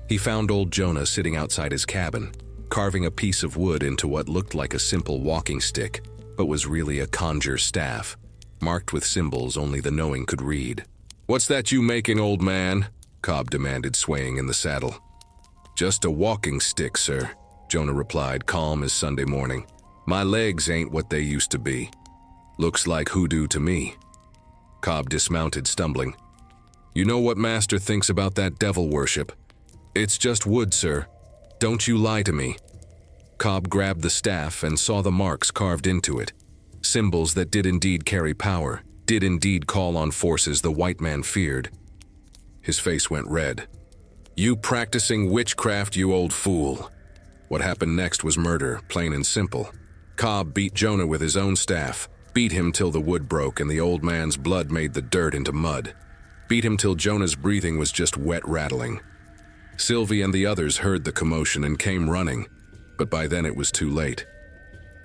He found old Jonah sitting outside his cabin, carving a piece of wood into what looked like a simple walking stick, but was really a conjure staff, marked with symbols only the knowing could read. "What's that you making, old man?" Cobb demanded, swaying in the saddle. "Just a walking stick, sir," Jonah replied, calm as Sunday morning. "My legs ain't what they used to be. Looks like hoodoo to me." Cobb dismounted, stumbling. "You know what Master thinks about that devil worship. It's just wood, sir. Don't you lie to me." Cobb grabbed the staff and saw the marks carved into it. Symbols that did indeed carry power, did indeed call on forces the white man feared. His face went red. "You practicing witchcraft, you old fool." What happened next was murder, plain and simple. Cobb beat Jonah with his own staff, beat him till the wood broke and the old man's blood made the dirt into mud. Beat him till Jonah's breathing was just wet rattling. Silvy and the others heard the commotion and came running, but by then it was too late.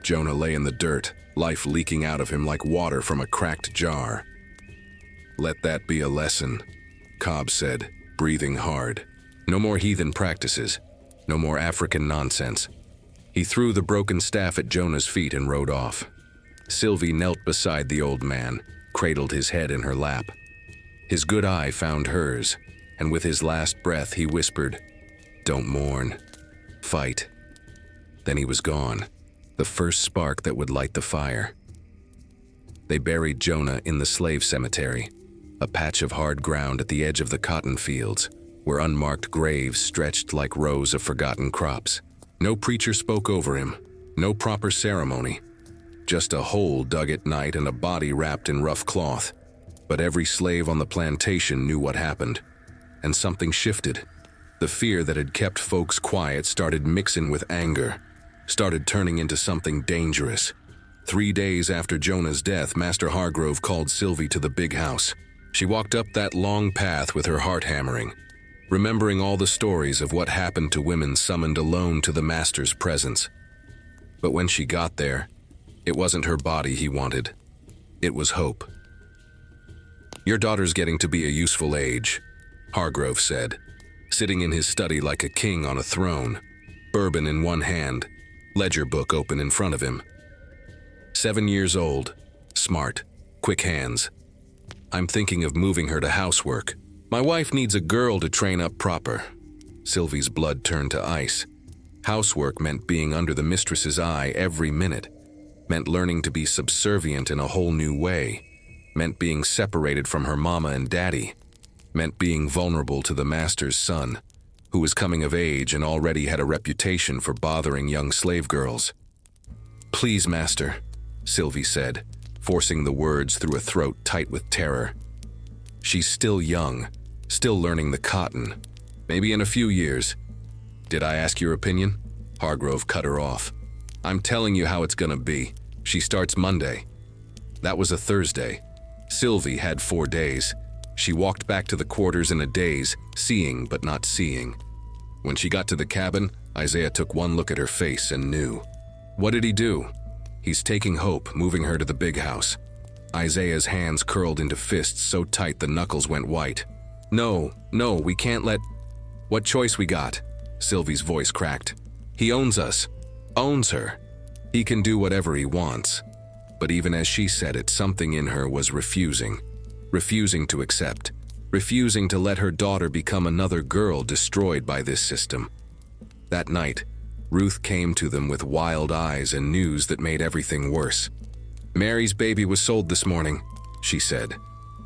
Jonah lay in the dirt, life leaking out of him like water from a cracked jar. "Let that be a lesson," Cobb said, breathing hard. "No more heathen practices. No more African nonsense." He threw the broken staff at Jonah's feet and rode off. Silvy knelt beside the old man, cradled his head in her lap. His good eye found hers, and with his last breath he whispered, "Don't mourn. Fight." Then he was gone, the first spark that would light the fire. They buried Jonah in the slave cemetery, a patch of hard ground at the edge of the cotton fields, where unmarked graves stretched like rows of forgotten crops. No preacher spoke over him, no proper ceremony. Just a hole dug at night and a body wrapped in rough cloth. But every slave on the plantation knew what happened. And something shifted. The fear that had kept folks quiet started mixing with anger, started turning into something dangerous. 3 days after Jonah's death, Master Hargrove called Silvy to the big house. She walked up that long path with her heart hammering, remembering all the stories of what happened to women summoned alone to the Master's presence. But when she got there, it wasn't her body he wanted. It was hope. "Your daughter's getting to be a useful age," Hargrove said, sitting in his study like a king on a throne, bourbon in one hand, ledger book open in front of him. 7 years old, smart, quick hands. "I'm thinking of moving her to housework. My wife needs a girl to train up proper." Silvy's blood turned to ice. Housework meant being under the mistress's eye every minute, meant learning to be subservient in a whole new way, meant being separated from her mama and daddy, meant being vulnerable to the master's son, who was coming of age and already had a reputation for bothering young slave girls. "Please, master," Silvy said, forcing the words through a throat tight with terror. "She's still young, still learning the cotton. Maybe in a few years." "Did I ask your opinion?" Hargrove cut her off. "I'm telling you how it's gonna be. She starts Monday." That was a Thursday. Silvy had 4 days. She walked back to the quarters in a daze, seeing but not seeing. When she got to the cabin, Isaiah took one look at her face and knew. What did he do? He's taking Hope, moving her to the big house. Isaiah's hands curled into fists so tight the knuckles went white. No, we can't let... What choice we got?" Silvy's voice cracked. "He owns us. Owns her. He can do whatever he wants." But even as she said it, something in her was refusing. Refusing to accept. Refusing to let her daughter become another girl destroyed by this system. That night, Ruth came to them with wild eyes and news that made everything worse. "Mary's baby was sold this morning," she said,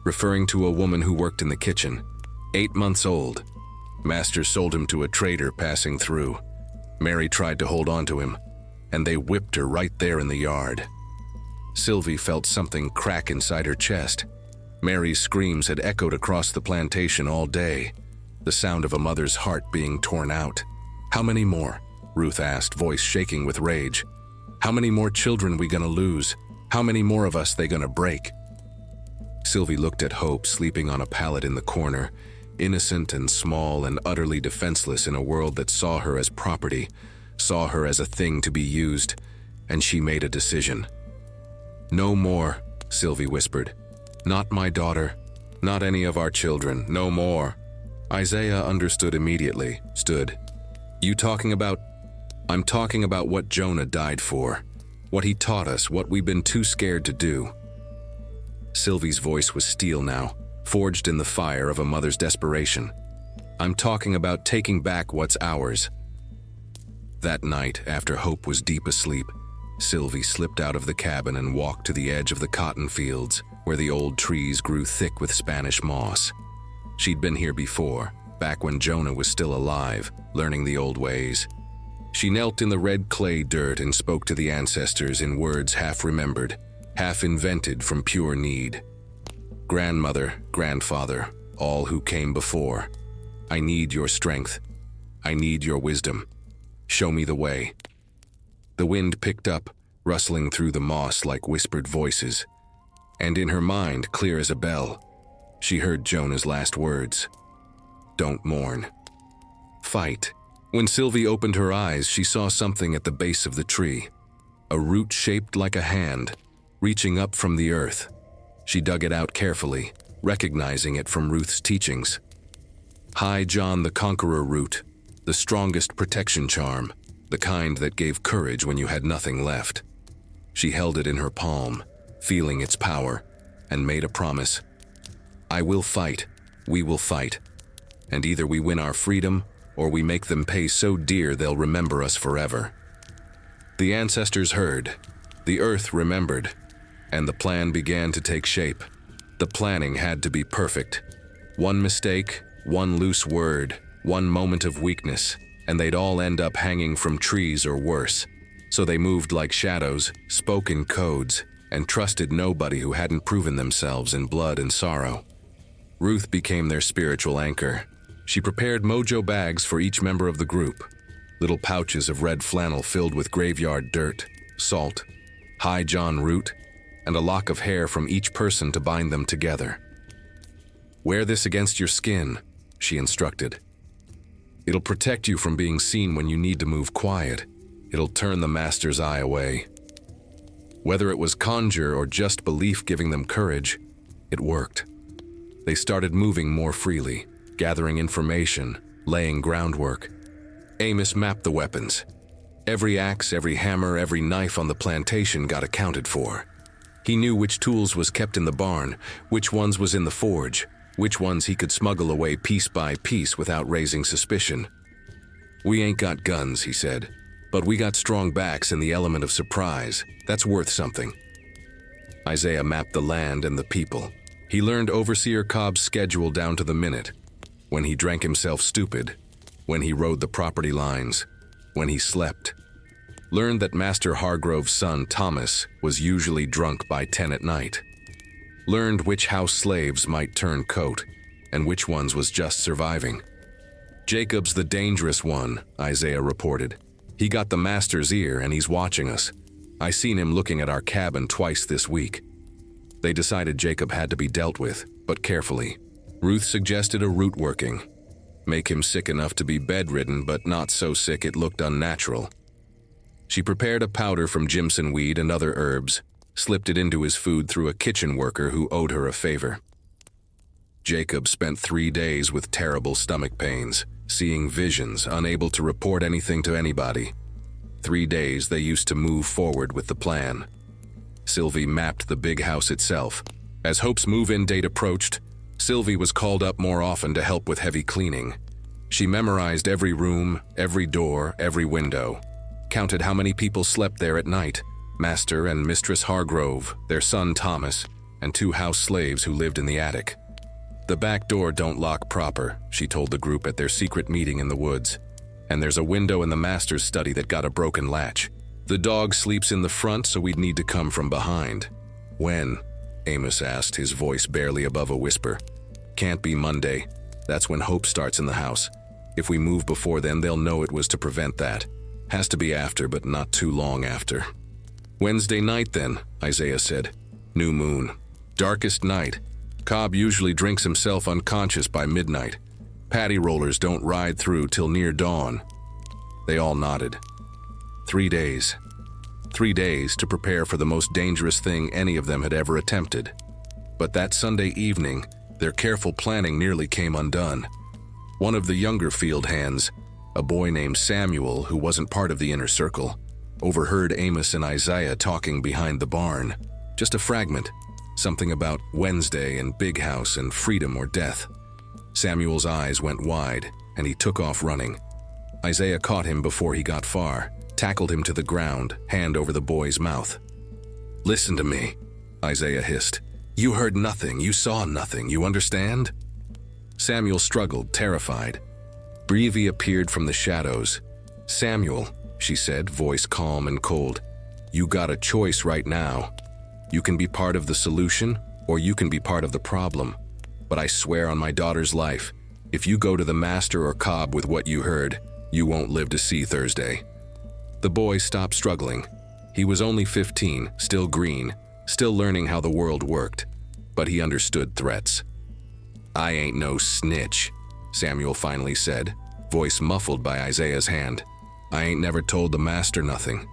referring to a woman who worked in the kitchen. 8 months old. Master sold him to a trader passing through. Mary tried to hold on to him, and they whipped her right there in the yard. Silvy felt something crack inside her chest. Mary's screams had echoed across the plantation all day, the sound of a mother's heart being torn out. "How many more?" Ruth asked, voice shaking with rage. "How many more children we gonna lose? How many more of us they gonna break?" Silvy looked at Hope sleeping on a pallet in the corner, innocent and small and utterly defenseless in a world that saw her as property, saw her as a thing to be used, and she made a decision. "No more," Silvy whispered. "Not my daughter, not any of our children, no more." Isaiah understood immediately, stood. "You talking about?" "I'm talking about what Jonah died for, what he taught us, what we've been too scared to do." Silvy's voice was steel now, forged in the fire of a mother's desperation. "I'm talking about taking back what's ours." That night, after Hope was deep asleep, Silvy slipped out of the cabin and walked to the edge of the cotton fields, where the old trees grew thick with Spanish moss. She'd been here before, back when Jonah was still alive, learning the old ways. She knelt in the red clay dirt and spoke to the ancestors in words half remembered, half invented from pure need. Grandmother, grandfather, all who came before. I need your strength. I need your wisdom. Show me the way." The wind picked up, rustling through the moss like whispered voices. And in her mind, clear as a bell, she heard Jonah's last words. "Don't mourn. Fight." When Silvy opened her eyes, she saw something at the base of the tree. A root shaped like a hand, reaching up from the earth. She dug it out carefully, recognizing it from Ruth's teachings. High John the Conqueror root, the strongest protection charm, the kind that gave courage when you had nothing left. She held it in her palm, feeling its power, and made a promise. "I will fight, we will fight, and either we win our freedom or we make them pay so dear they'll remember us forever." The ancestors heard, the earth remembered, and the plan began to take shape. The planning had to be perfect. One mistake, one loose word, one moment of weakness, and they'd all end up hanging from trees or worse. So they moved like shadows, spoke in codes, and trusted nobody who hadn't proven themselves in blood and sorrow. Ruth became their spiritual anchor. She prepared mojo bags for each member of the group, little pouches of red flannel filled with graveyard dirt, salt, High John root, and a lock of hair from each person to bind them together. "Wear this against your skin," she instructed. "It'll protect you from being seen when you need to move quiet. It'll turn the master's eye away." Whether it was conjure or just belief giving them courage, it worked. They started moving more freely, gathering information, laying groundwork. Amos mapped the weapons. Every axe, every hammer, every knife on the plantation got accounted for. He knew which tools was kept in the barn, which ones was in the forge, which ones he could smuggle away piece by piece without raising suspicion. "We ain't got guns," he said, "but we got strong backs and the element of surprise. That's worth something." Isaiah mapped the land and the people. He learned Overseer Cobb's schedule down to the minute. When he drank himself stupid, when he rode the property lines, when he slept. Learned that Master Hargrove's son, Thomas, was usually drunk by 10 at night. Learned which house slaves might turn coat, and which ones was just surviving. "Jacob's the dangerous one," Isaiah reported. "He got the master's ear and he's watching us. I seen him looking at our cabin twice this week." They decided Jacob had to be dealt with, but carefully. Ruth suggested a root working. Make him sick enough to be bedridden, but not so sick it looked unnatural. She prepared a powder from Jimson weed and other herbs, slipped it into his food through a kitchen worker who owed her a favor. Jacob spent 3 days with terrible stomach pains, seeing visions, unable to report anything to anybody. 3 days they used to move forward with the plan. Silvy mapped the big house itself. As Hope's move-in date approached, Silvy was called up more often to help with heavy cleaning. She memorized every room, every door, every window, counted how many people slept there at night, Master and Mistress Hargrove, their son Thomas, and 2 house slaves who lived in the attic. "The back door don't lock proper," she told the group at their secret meeting in the woods. "And there's a window in the master's study that got a broken latch. The dog sleeps in the front, so we'd need to come from behind." "When?" Amos asked, his voice barely above a whisper. "Can't be Monday. That's when Hope starts in the house. If we move before then, they'll know it was to prevent that. Has to be after, but not too long after." "Wednesday night then," Isaiah said. "New moon. Darkest night. Cobb usually drinks himself unconscious by midnight. Paddy rollers don't ride through till near dawn." They all nodded. 3 days. 3 days to prepare for the most dangerous thing any of them had ever attempted. But that Sunday evening, their careful planning nearly came undone. One of the younger field hands, a boy named Samuel who wasn't part of the inner circle, overheard Amos and Isaiah talking behind the barn. Just a fragment, something about Wednesday and Big House and freedom or death. Samuel's eyes went wide, and he took off running. Isaiah caught him before he got far, tackled him to the ground, hand over the boy's mouth. "Listen to me," Isaiah hissed. "You heard nothing, you saw nothing, you understand?" Samuel struggled, terrified. Breevy appeared from the shadows. "Samuel," she said, voice calm and cold, "you got a choice right now. You can be part of the solution, or you can be part of the problem. But I swear on my daughter's life, If you go to the master or Cobb with what you heard, you won't live to see Thursday." The boy stopped struggling. He was only 15, still green, still learning how the world worked, but he understood threats. "I ain't no snitch," Samuel finally said, voice muffled by Isaiah's hand. "I ain't never told the master nothing."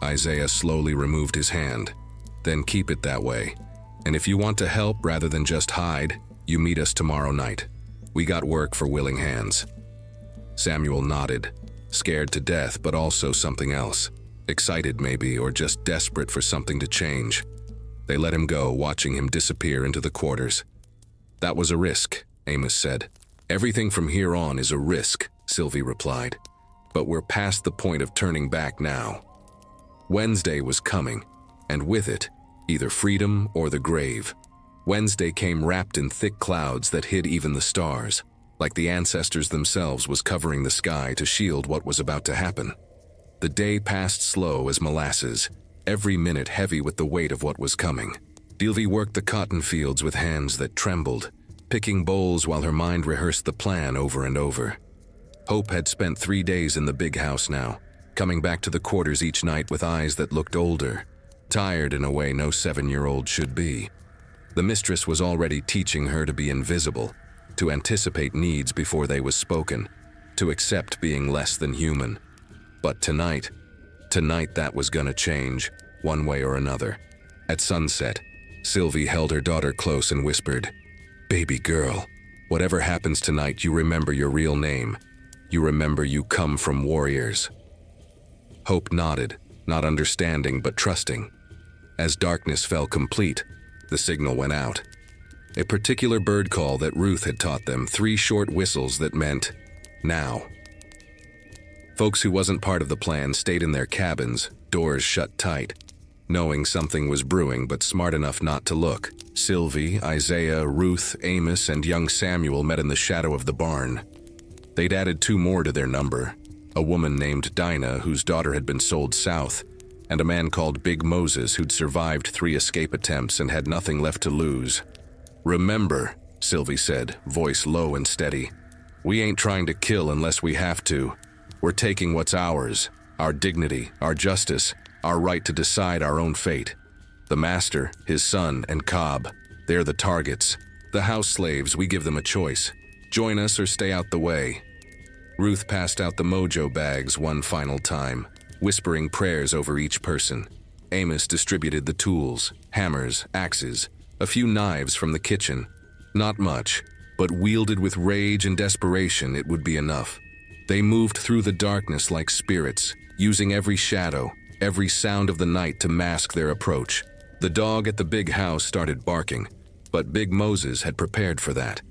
Isaiah slowly removed his hand. "Then keep it that way. And if you want to help rather than just hide, you meet us tomorrow night. We got work for willing hands." Samuel nodded, scared to death but also something else. Excited maybe, or just desperate for something to change. They let him go, watching him disappear into the quarters. "That was a risk," Amos said. "Everything from here on is a risk," Silvy replied. "But we're past the point of turning back now." Wednesday was coming, and with it, either freedom or the grave. Wednesday came wrapped in thick clouds that hid even the stars, like the ancestors themselves was covering the sky to shield what was about to happen. The day passed slow as molasses, every minute heavy with the weight of what was coming. Silvy worked the cotton fields with hands that trembled, picking bowls while her mind rehearsed the plan over and over. Hope had spent 3 days in the big house now, coming back to the quarters each night with eyes that looked older, tired in a way no 7-year-old should be. The mistress was already teaching her to be invisible, to anticipate needs before they was spoken, to accept being less than human. But tonight that was gonna change, one way or another. At sunset, Silvy held her daughter close and whispered, "Baby girl, whatever happens tonight, you remember your real name. You remember you come from warriors." Hope nodded, not understanding but trusting. As darkness fell complete, the signal went out. A particular bird call that Ruth had taught them, 3 short whistles that meant, "Now." Folks who wasn't part of the plan stayed in their cabins, doors shut tight, knowing something was brewing but smart enough not to look. Silvy, Isaiah, Ruth, Amos, and young Samuel met in the shadow of the barn. They'd added 2 more to their number, a woman named Dinah whose daughter had been sold south, and a man called Big Moses who'd survived 3 escape attempts and had nothing left to lose. "Remember," Silvy said, voice low and steady, "we ain't trying to kill unless we have to. We're taking what's ours, our dignity, our justice, our right to decide our own fate. The master, his son, and Cobb, they're the targets. The house slaves, we give them a choice. Join us or stay out the way." Ruth passed out the mojo bags one final time, whispering prayers over each person. Amos distributed the tools, hammers, axes, a few knives from the kitchen. Not much, but wielded with rage and desperation, it would be enough. They moved through the darkness like spirits, using every shadow, every sound of the night to mask their approach. The dog at the big house started barking, but Big Moses had prepared for that.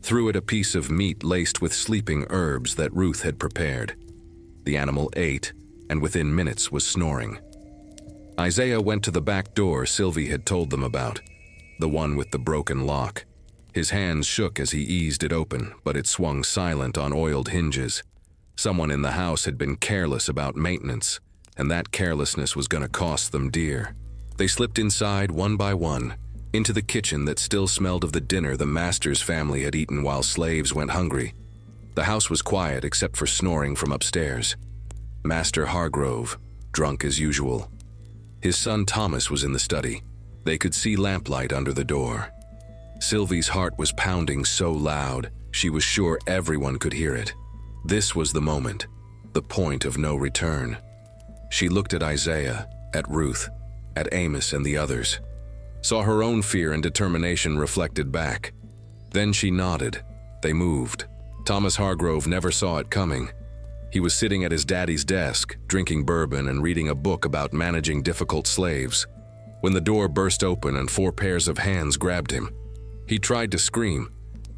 Threw it a piece of meat laced with sleeping herbs that Ruth had prepared. The animal ate, and within minutes was snoring. Isaiah went to the back door Silvy had told them about, the one with the broken lock. His hands shook as he eased it open, but it swung silent on oiled hinges. Someone in the house had been careless about maintenance, and that carelessness was going to cost them dear. They slipped inside one by one, into the kitchen that still smelled of the dinner the master's family had eaten while slaves went hungry. The house was quiet except for snoring from upstairs. Master Hargrove, drunk as usual. His son Thomas was in the study. They could see lamplight under the door. Silvy's heart was pounding so loud, she was sure everyone could hear it. This was the moment, the point of no return. She looked at Isaiah, at Ruth, at Amos and the others. Saw her own fear and determination reflected back. Then she nodded. They moved. Thomas Hargrove never saw it coming. He was sitting at his daddy's desk, drinking bourbon and reading a book about managing difficult slaves, when the door burst open and 4 pairs of hands grabbed him. He tried to scream,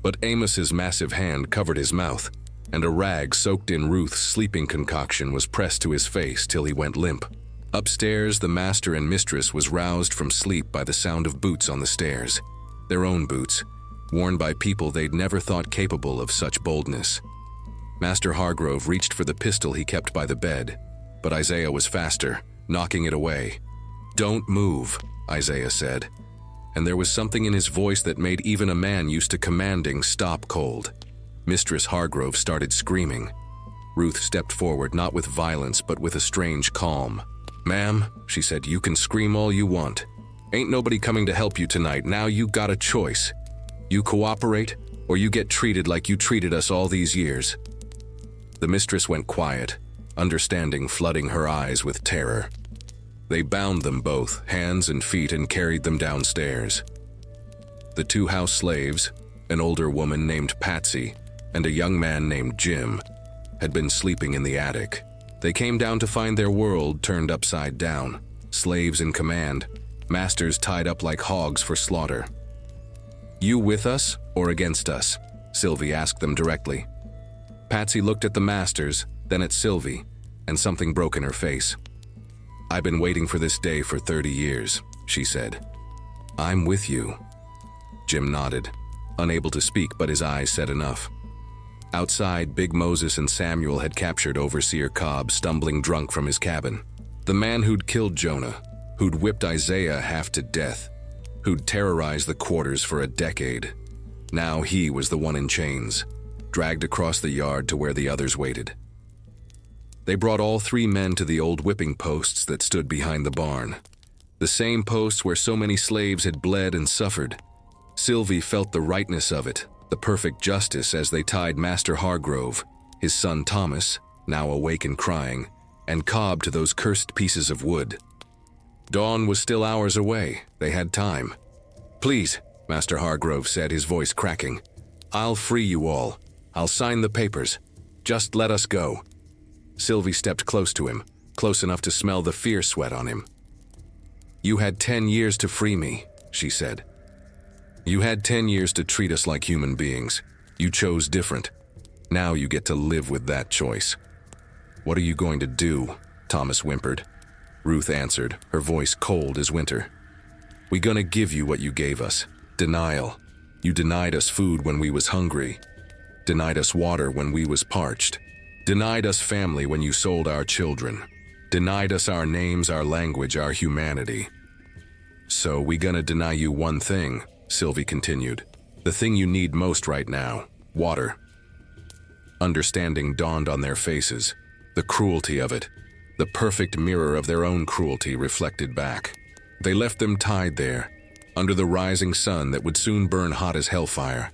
but Amos's massive hand covered his mouth, and a rag soaked in Ruth's sleeping concoction was pressed to his face till he went limp. Upstairs, the master and mistress was roused from sleep by the sound of boots on the stairs. Their own boots, worn by people they'd never thought capable of such boldness. Master Hargrove reached for the pistol he kept by the bed, but Isaiah was faster, knocking it away. "Don't move," Isaiah said, and there was something in his voice that made even a man used to commanding stop cold. Mistress Hargrove started screaming. Ruth stepped forward, not with violence, but with a strange calm. "Ma'am," she said, "you can scream all you want. Ain't nobody coming to help you tonight. Now you got a choice. You cooperate, or you get treated like you treated us all these years." The mistress went quiet, understanding flooding her eyes with terror. They bound them both, hands and feet, and carried them downstairs. The two house slaves, an older woman named Patsy and a young man named Jim, had been sleeping in the attic. They came down to find their world turned upside down, slaves in command, masters tied up like hogs for slaughter. "You with us or against us?" Silvy asked them directly. Patsy looked at the masters, then at Silvy, and something broke in her face. "I've been waiting for this day for 30 years, she said. "I'm with you." Jim nodded, unable to speak, but his eyes said enough. Outside, Big Moses and Samuel had captured Overseer Cobb stumbling drunk from his cabin. The man who'd killed Jonah, who'd whipped Isaiah half to death, who'd terrorized the quarters for a decade. Now he was the one in chains, dragged across the yard to where the others waited. They brought all three men to the old whipping posts that stood behind the barn. The same posts where so many slaves had bled and suffered. Silvy felt the rightness of it, the perfect justice, as they tied Master Hargrove, his son Thomas, now awake and crying, and Cobb to those cursed pieces of wood. Dawn was still hours away. They had time. "Please," Master Hargrove said, his voice cracking. "I'll free you all. I'll sign the papers. Just let us go." Silvy stepped close to him, close enough to smell the fear sweat on him. "You had 10 years to free me," she said. "You had 10 years to treat us like human beings. You chose different. Now you get to live with that choice." "What are you going to do?" Thomas whimpered. Ruth answered, her voice cold as winter. "We gonna give you what you gave us. Denial. You denied us food when we was hungry. Denied us water when we was parched. Denied us family when you sold our children. Denied us our names, our language, our humanity. So we gonna deny you one thing," Silvy continued. "The thing you need most right now, water." Understanding dawned on their faces. The cruelty of it, the perfect mirror of their own cruelty reflected back. They left them tied there, under the rising sun that would soon burn hot as hellfire.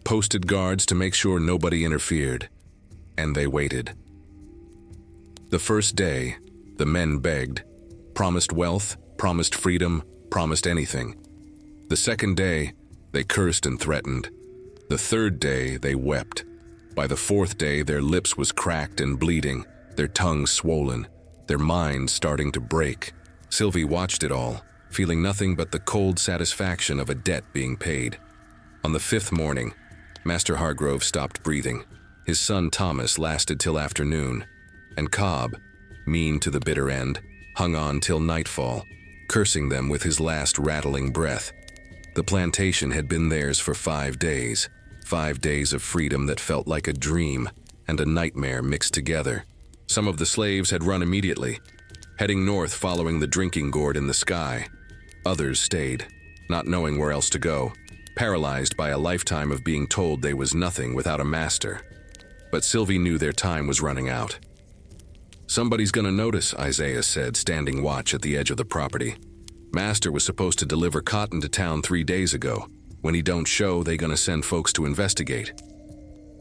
Posted guards to make sure nobody interfered. And they waited. The first day, the men begged, promised wealth, promised freedom, promised anything. The second day, they cursed and threatened. The third day, they wept. By the fourth day, their lips was cracked and bleeding, their tongues swollen, their minds starting to break. Silvy watched it all, feeling nothing but the cold satisfaction of a debt being paid. On the fifth morning, Master Hargrove stopped breathing. His son Thomas lasted till afternoon, and Cobb, mean to the bitter end, hung on till nightfall, cursing them with his last rattling breath. The plantation had been theirs for 5 days, 5 days of freedom that felt like a dream and a nightmare mixed together. Some of the slaves had run immediately, heading north following the drinking gourd in the sky. Others stayed, not knowing where else to go, paralyzed by a lifetime of being told they was nothing without a master. But Silvy knew their time was running out. "Somebody's gonna notice," Isaiah said, standing watch at the edge of the property. "Master was supposed to deliver cotton to town 3 days ago. When he don't show, they gonna send folks to investigate."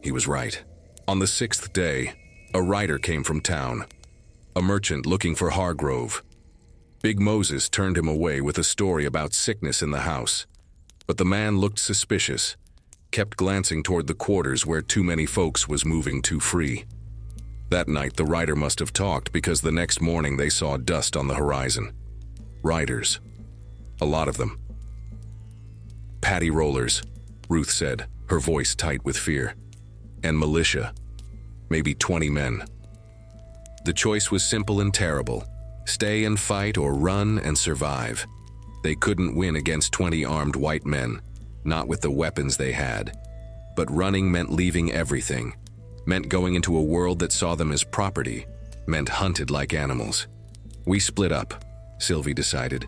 He was right. On the 6th day, a rider came from town, a merchant looking for Hargrove. Big Moses turned him away with a story about sickness in the house. But the man looked suspicious, kept glancing toward the quarters where too many folks was moving too free. That night the rider must have talked, because the next morning they saw dust on the horizon. Riders. A lot of them. "Paddy rollers," Ruth said, her voice tight with fear. "And militia. Maybe 20 men." The choice was simple and terrible. Stay and fight or run and survive. They couldn't win against 20 armed white men, not with the weapons they had. But running meant leaving everything, meant going into a world that saw them as property, meant hunted like animals. "We split up," Silvy decided.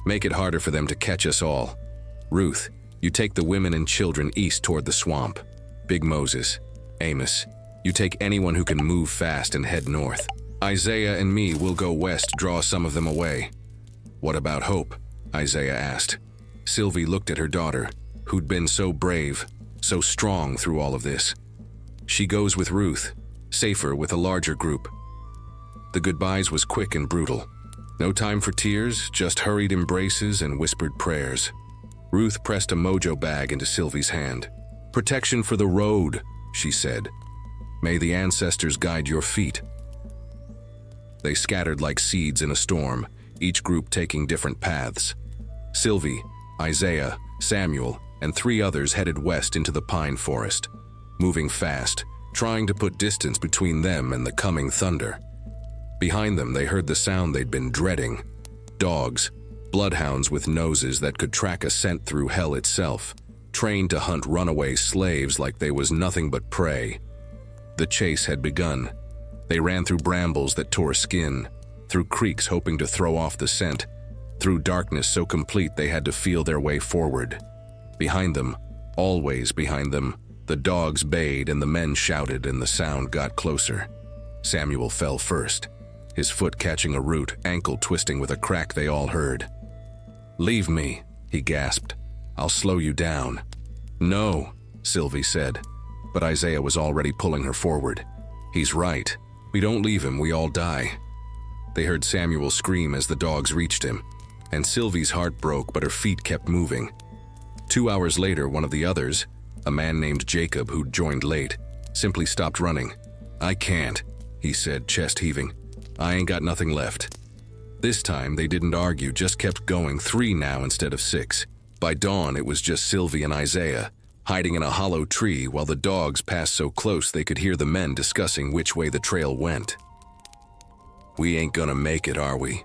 "Make it harder for them to catch us all. Ruth, you take the women and children east toward the swamp. Big Moses, Amos, you take anyone who can move fast and head north. Isaiah and me will go west, draw some of them away. What about Hope? Isaiah asked. Silvy looked at her daughter, who'd been so brave, so strong through all of this. She goes with Ruth, safer with a larger group. The goodbyes was quick and brutal. No time for tears, just hurried embraces and whispered prayers. Ruth pressed a mojo bag into Silvy's hand. Protection for the road, she said. May the ancestors guide your feet. They scattered like seeds in a storm, each group taking different paths. Silvy, Isaiah, Samuel, and 3 others headed west into the pine forest, moving fast, trying to put distance between them and the coming thunder. Behind them, they heard the sound they'd been dreading. Dogs, bloodhounds with noses that could track a scent through hell itself, trained to hunt runaway slaves like they was nothing but prey. The chase had begun. They ran through brambles that tore skin, through creeks hoping to throw off the scent, through darkness so complete they had to feel their way forward. Behind them, always behind them, the dogs bayed and the men shouted and the sound got closer. Samuel fell first, his foot catching a root, ankle twisting with a crack they all heard. "Leave me," he gasped. "I'll slow you down." "No," Silvy said, but Isaiah was already pulling her forward. "He's right. We don't leave him, we all die." They heard Samuel scream as the dogs reached him, and Silvy's heart broke, but her feet kept moving. 2 hours later, one of the others, a man named Jacob who'd joined late, simply stopped running. "I can't," he said, chest heaving. "I ain't got nothing left." This time, they didn't argue, just kept going, 3 now instead of 6. By dawn, it was just Silvy and Isaiah, hiding in a hollow tree while the dogs passed so close they could hear the men discussing which way the trail went. "We ain't gonna make it, are we?"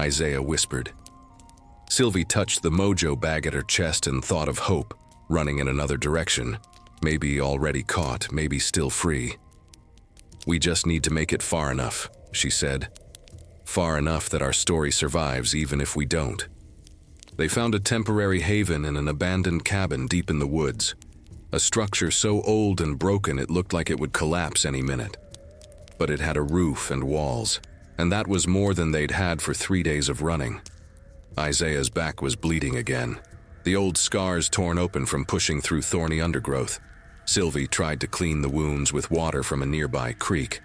Isaiah whispered. Silvy touched the mojo bag at her chest and thought of Hope, running in another direction, maybe already caught, maybe still free. "We just need to make it far enough," she said. "Far enough that our story survives even if we don't." They found a temporary haven in an abandoned cabin deep in the woods, a structure so old and broken it looked like it would collapse any minute. But it had a roof and walls, and that was more than they'd had for 3 days of running. Isaiah's back was bleeding again, the old scars torn open from pushing through thorny undergrowth. Silvy tried to clean the wounds with water from a nearby creek,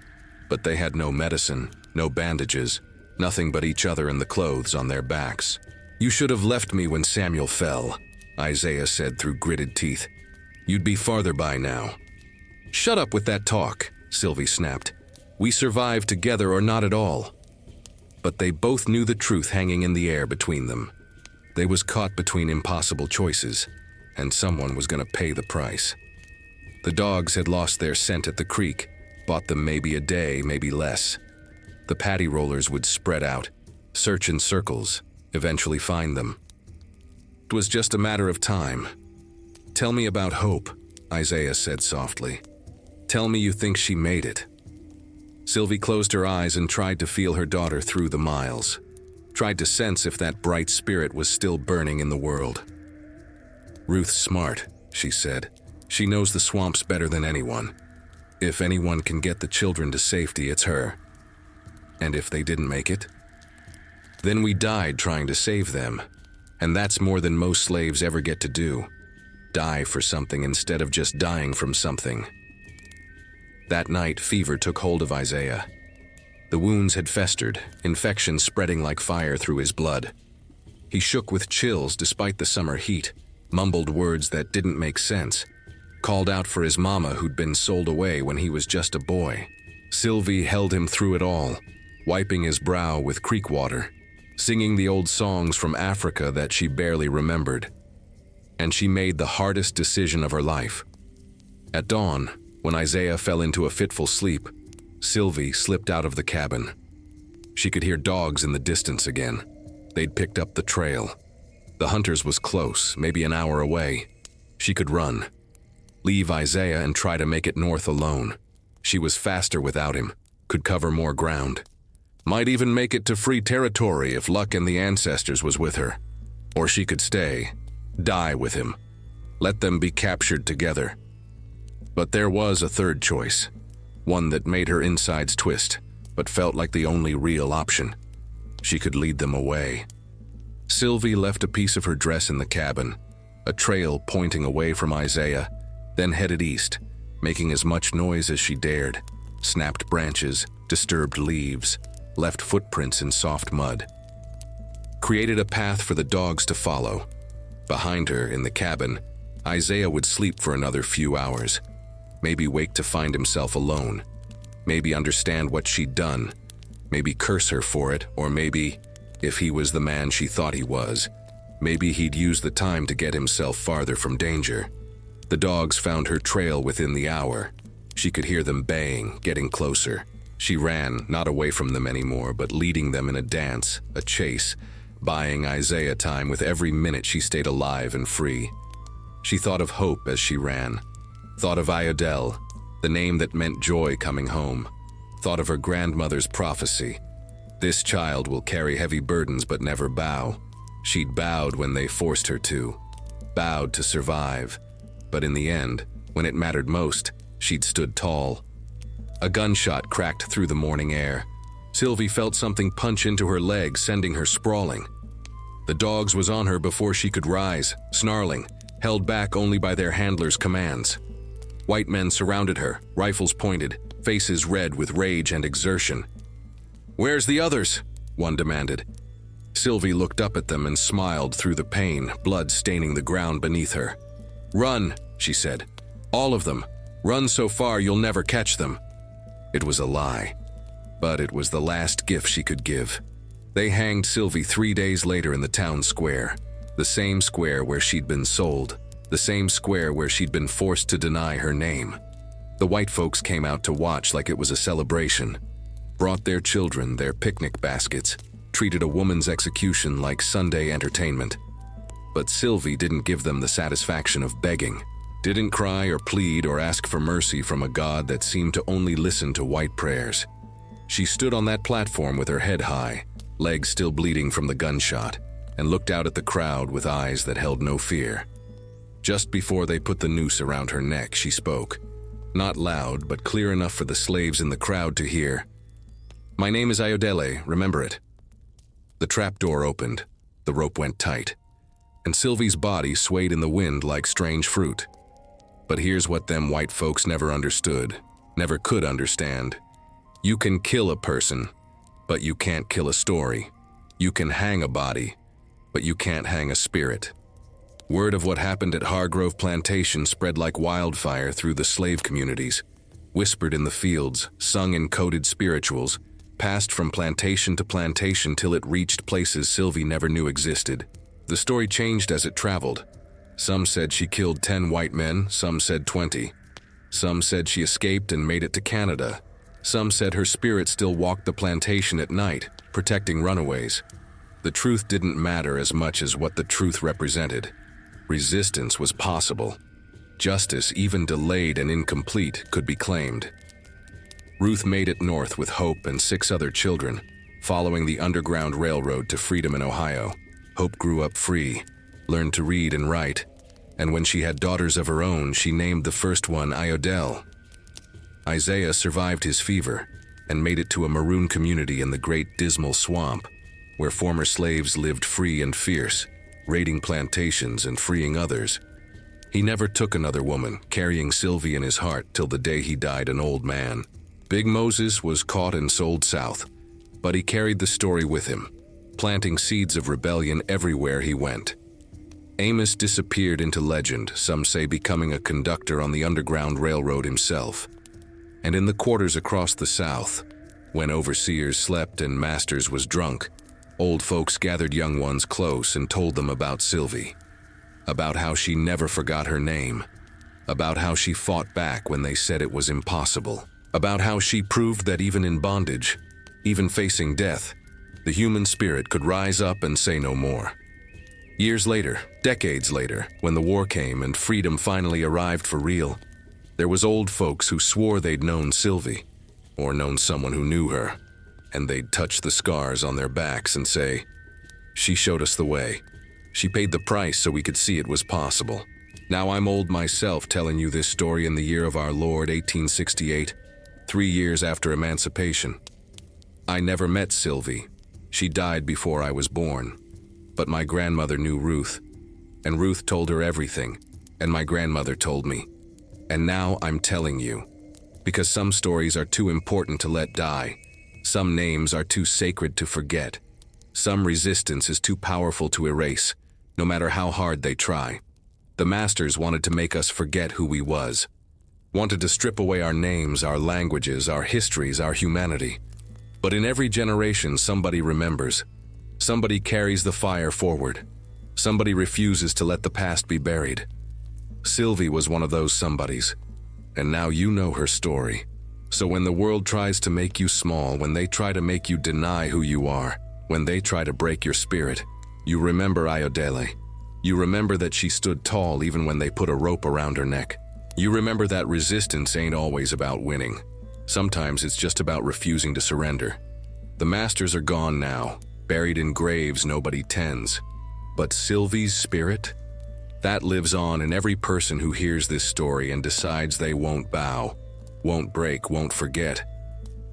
but they had no medicine, no bandages, nothing but each other and the clothes on their backs. "You should have left me when Samuel fell," Isaiah said through gritted teeth. "You'd be farther by now." "Shut up with that talk," Silvy snapped. "We survived together or not at all." But they both knew the truth hanging in the air between them. They was caught between impossible choices, and someone was going to pay the price. The dogs had lost their scent at the creek, bought them maybe a day, maybe less. The paddy rollers would spread out, search in circles, eventually find them. It was just a matter of time. "Tell me about Hope," Isaiah said softly. "Tell me you think she made it." Silvy closed her eyes and tried to feel her daughter through the miles, tried to sense if that bright spirit was still burning in the world. "Ruth's smart," she said. "She knows the swamps better than anyone. If anyone can get the children to safety, it's her. And if they didn't make it? Then we died trying to save them, and that's more than most slaves ever get to do. Die for something instead of just dying from something." That night, fever took hold of Isaiah. The wounds had festered, infection spreading like fire through his blood. He shook with chills despite the summer heat, mumbled words that didn't make sense, called out for his mama who'd been sold away when he was just a boy. Silvy held him through it all, wiping his brow with creek water, singing the old songs from Africa that she barely remembered. And she made the hardest decision of her life. At dawn, when Isaiah fell into a fitful sleep, Silvy slipped out of the cabin. She could hear dogs in the distance again. They'd picked up the trail. The hunters was close, maybe an hour away. She could run. Leave Isaiah and try to make it north alone. She was faster without him, could cover more ground. Might even make it to free territory if luck and the ancestors was with her. Or she could stay, die with him. Let them be captured together. But there was a third choice, one that made her insides twist, but felt like the only real option. She could lead them away. Silvy left a piece of her dress in the cabin, a trail pointing away from Isaiah, then headed east, making as much noise as she dared. Snapped branches, disturbed leaves, left footprints in soft mud. Created a path for the dogs to follow. Behind her, in the cabin, Isaiah would sleep for another few hours. Maybe wake to find himself alone. Maybe understand what she'd done. Maybe curse her for it, or maybe, if he was the man she thought he was, maybe he'd use the time to get himself farther from danger. The dogs found her trail within the hour. She could hear them baying, getting closer. She ran, not away from them anymore, but leading them in a dance, a chase, buying Isaiah time with every minute she stayed alive and free. She thought of hope as she ran. Thought of Iodel, the name that meant joy coming home. Thought of her grandmother's prophecy. This child will carry heavy burdens but never bow. She'd bowed when they forced her to. Bowed to survive. But in the end, when it mattered most, she'd stood tall. A gunshot cracked through the morning air. Silvy felt something punch into her leg, sending her sprawling. The dogs was on her before she could rise, snarling, held back only by their handlers' commands. White men surrounded her, rifles pointed, faces red with rage and exertion. "Where's the others?" one demanded. Silvy looked up at them and smiled through the pain, blood staining the ground beneath her. "Run," she said. "All of them. Run so far you'll never catch them." It was a lie, but it was the last gift she could give. They hanged Silvy 3 days later in the town square, the same square where she'd been sold, the same square where she'd been forced to deny her name. The white folks came out to watch like it was a celebration, brought their children, their picnic baskets, treated a woman's execution like Sunday entertainment. But Silvy didn't give them the satisfaction of begging, didn't cry or plead or ask for mercy from a God that seemed to only listen to white prayers. She stood on that platform with her head high, legs still bleeding from the gunshot, and looked out at the crowd with eyes that held no fear. Just before they put the noose around her neck, she spoke, not loud but clear enough for the slaves in the crowd to hear. "My name is Iodele, remember it." The trapdoor opened, the rope went tight, and Silvy's body swayed in the wind like strange fruit. But here's what them white folks never understood, never could understand. You can kill a person, but you can't kill a story. You can hang a body, but you can't hang a spirit. Word of what happened at Hargrove Plantation spread like wildfire through the slave communities, whispered in the fields, sung in coded spirituals, passed from plantation to plantation till it reached places Silvy never knew existed. The story changed as it traveled. Some said she killed 10 white men, some said 20. Some said she escaped and made it to Canada. Some said her spirit still walked the plantation at night, protecting runaways. The truth didn't matter as much as what the truth represented. Resistance was possible. Justice, even delayed and incomplete, could be claimed. Ruth made it north with Hope and 6 other children, following the Underground Railroad to freedom in Ohio. Hope grew up free, learned to read and write, and when she had daughters of her own, she named the first one Iodel. Isaiah survived his fever and made it to a maroon community in the Great Dismal Swamp, where former slaves lived free and fierce, raiding plantations and freeing others. He never took another woman, carrying Silvy in his heart till the day he died an old man. Big Moses was caught and sold south, but he carried the story with him, planting seeds of rebellion everywhere he went. Amos disappeared into legend, some say becoming a conductor on the Underground Railroad himself. And in the quarters across the South, when overseers slept and masters was drunk, old folks gathered young ones close and told them about Silvy, about how she never forgot her name, about how she fought back when they said it was impossible, about how she proved that even in bondage, even facing death, the human spirit could rise up and say no more. Years later, decades later, when the war came and freedom finally arrived for real, there was old folks who swore they'd known Silvy, or known someone who knew her, and they'd touch the scars on their backs and say, "She showed us the way. She paid the price so we could see it was possible." Now I'm old myself telling you this story in the year of our Lord 1868, 3 years after emancipation. I never met Silvy. She died before I was born. But my grandmother knew Ruth, and Ruth told her everything, and my grandmother told me. And now I'm telling you, because some stories are too important to let die. Some names are too sacred to forget. Some resistance is too powerful to erase, no matter how hard they try. The masters wanted to make us forget who we was. Wanted to strip away our names, our languages, our histories, our humanity. But in every generation, somebody remembers. Somebody carries the fire forward. Somebody refuses to let the past be buried. Silvy was one of those somebodies. And now you know her story. So when the world tries to make you small, when they try to make you deny who you are, when they try to break your spirit, you remember Ayodele. You remember that she stood tall even when they put a rope around her neck. You remember that resistance ain't always about winning. Sometimes it's just about refusing to surrender. The masters are gone now, buried in graves nobody tends. But Silvy's spirit? That lives on in every person who hears this story and decides they won't bow, won't break, won't forget.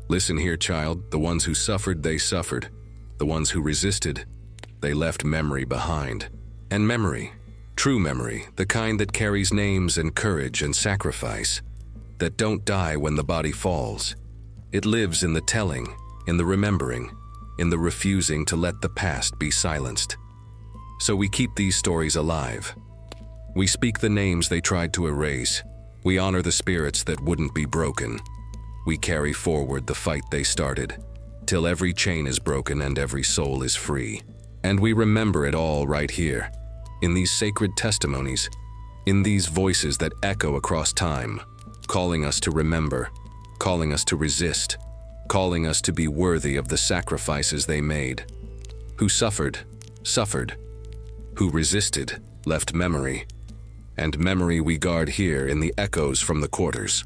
Listen here, child, the ones who suffered, they suffered. The ones who resisted, they left memory behind. And memory, true memory, the kind that carries names and courage and sacrifice, that don't die when the body falls. It lives in the telling, in the remembering, in the refusing to let the past be silenced. So we keep these stories alive. We speak the names they tried to erase. We honor the spirits that wouldn't be broken. We carry forward the fight they started, till every chain is broken and every soul is free. And we remember it all right here, in these sacred testimonies, in these voices that echo across time, calling us to remember, calling us to resist, calling us to be worthy of the sacrifices they made. Who suffered, suffered. Who resisted, left memory. And memory we guard here in the echoes from the quarters.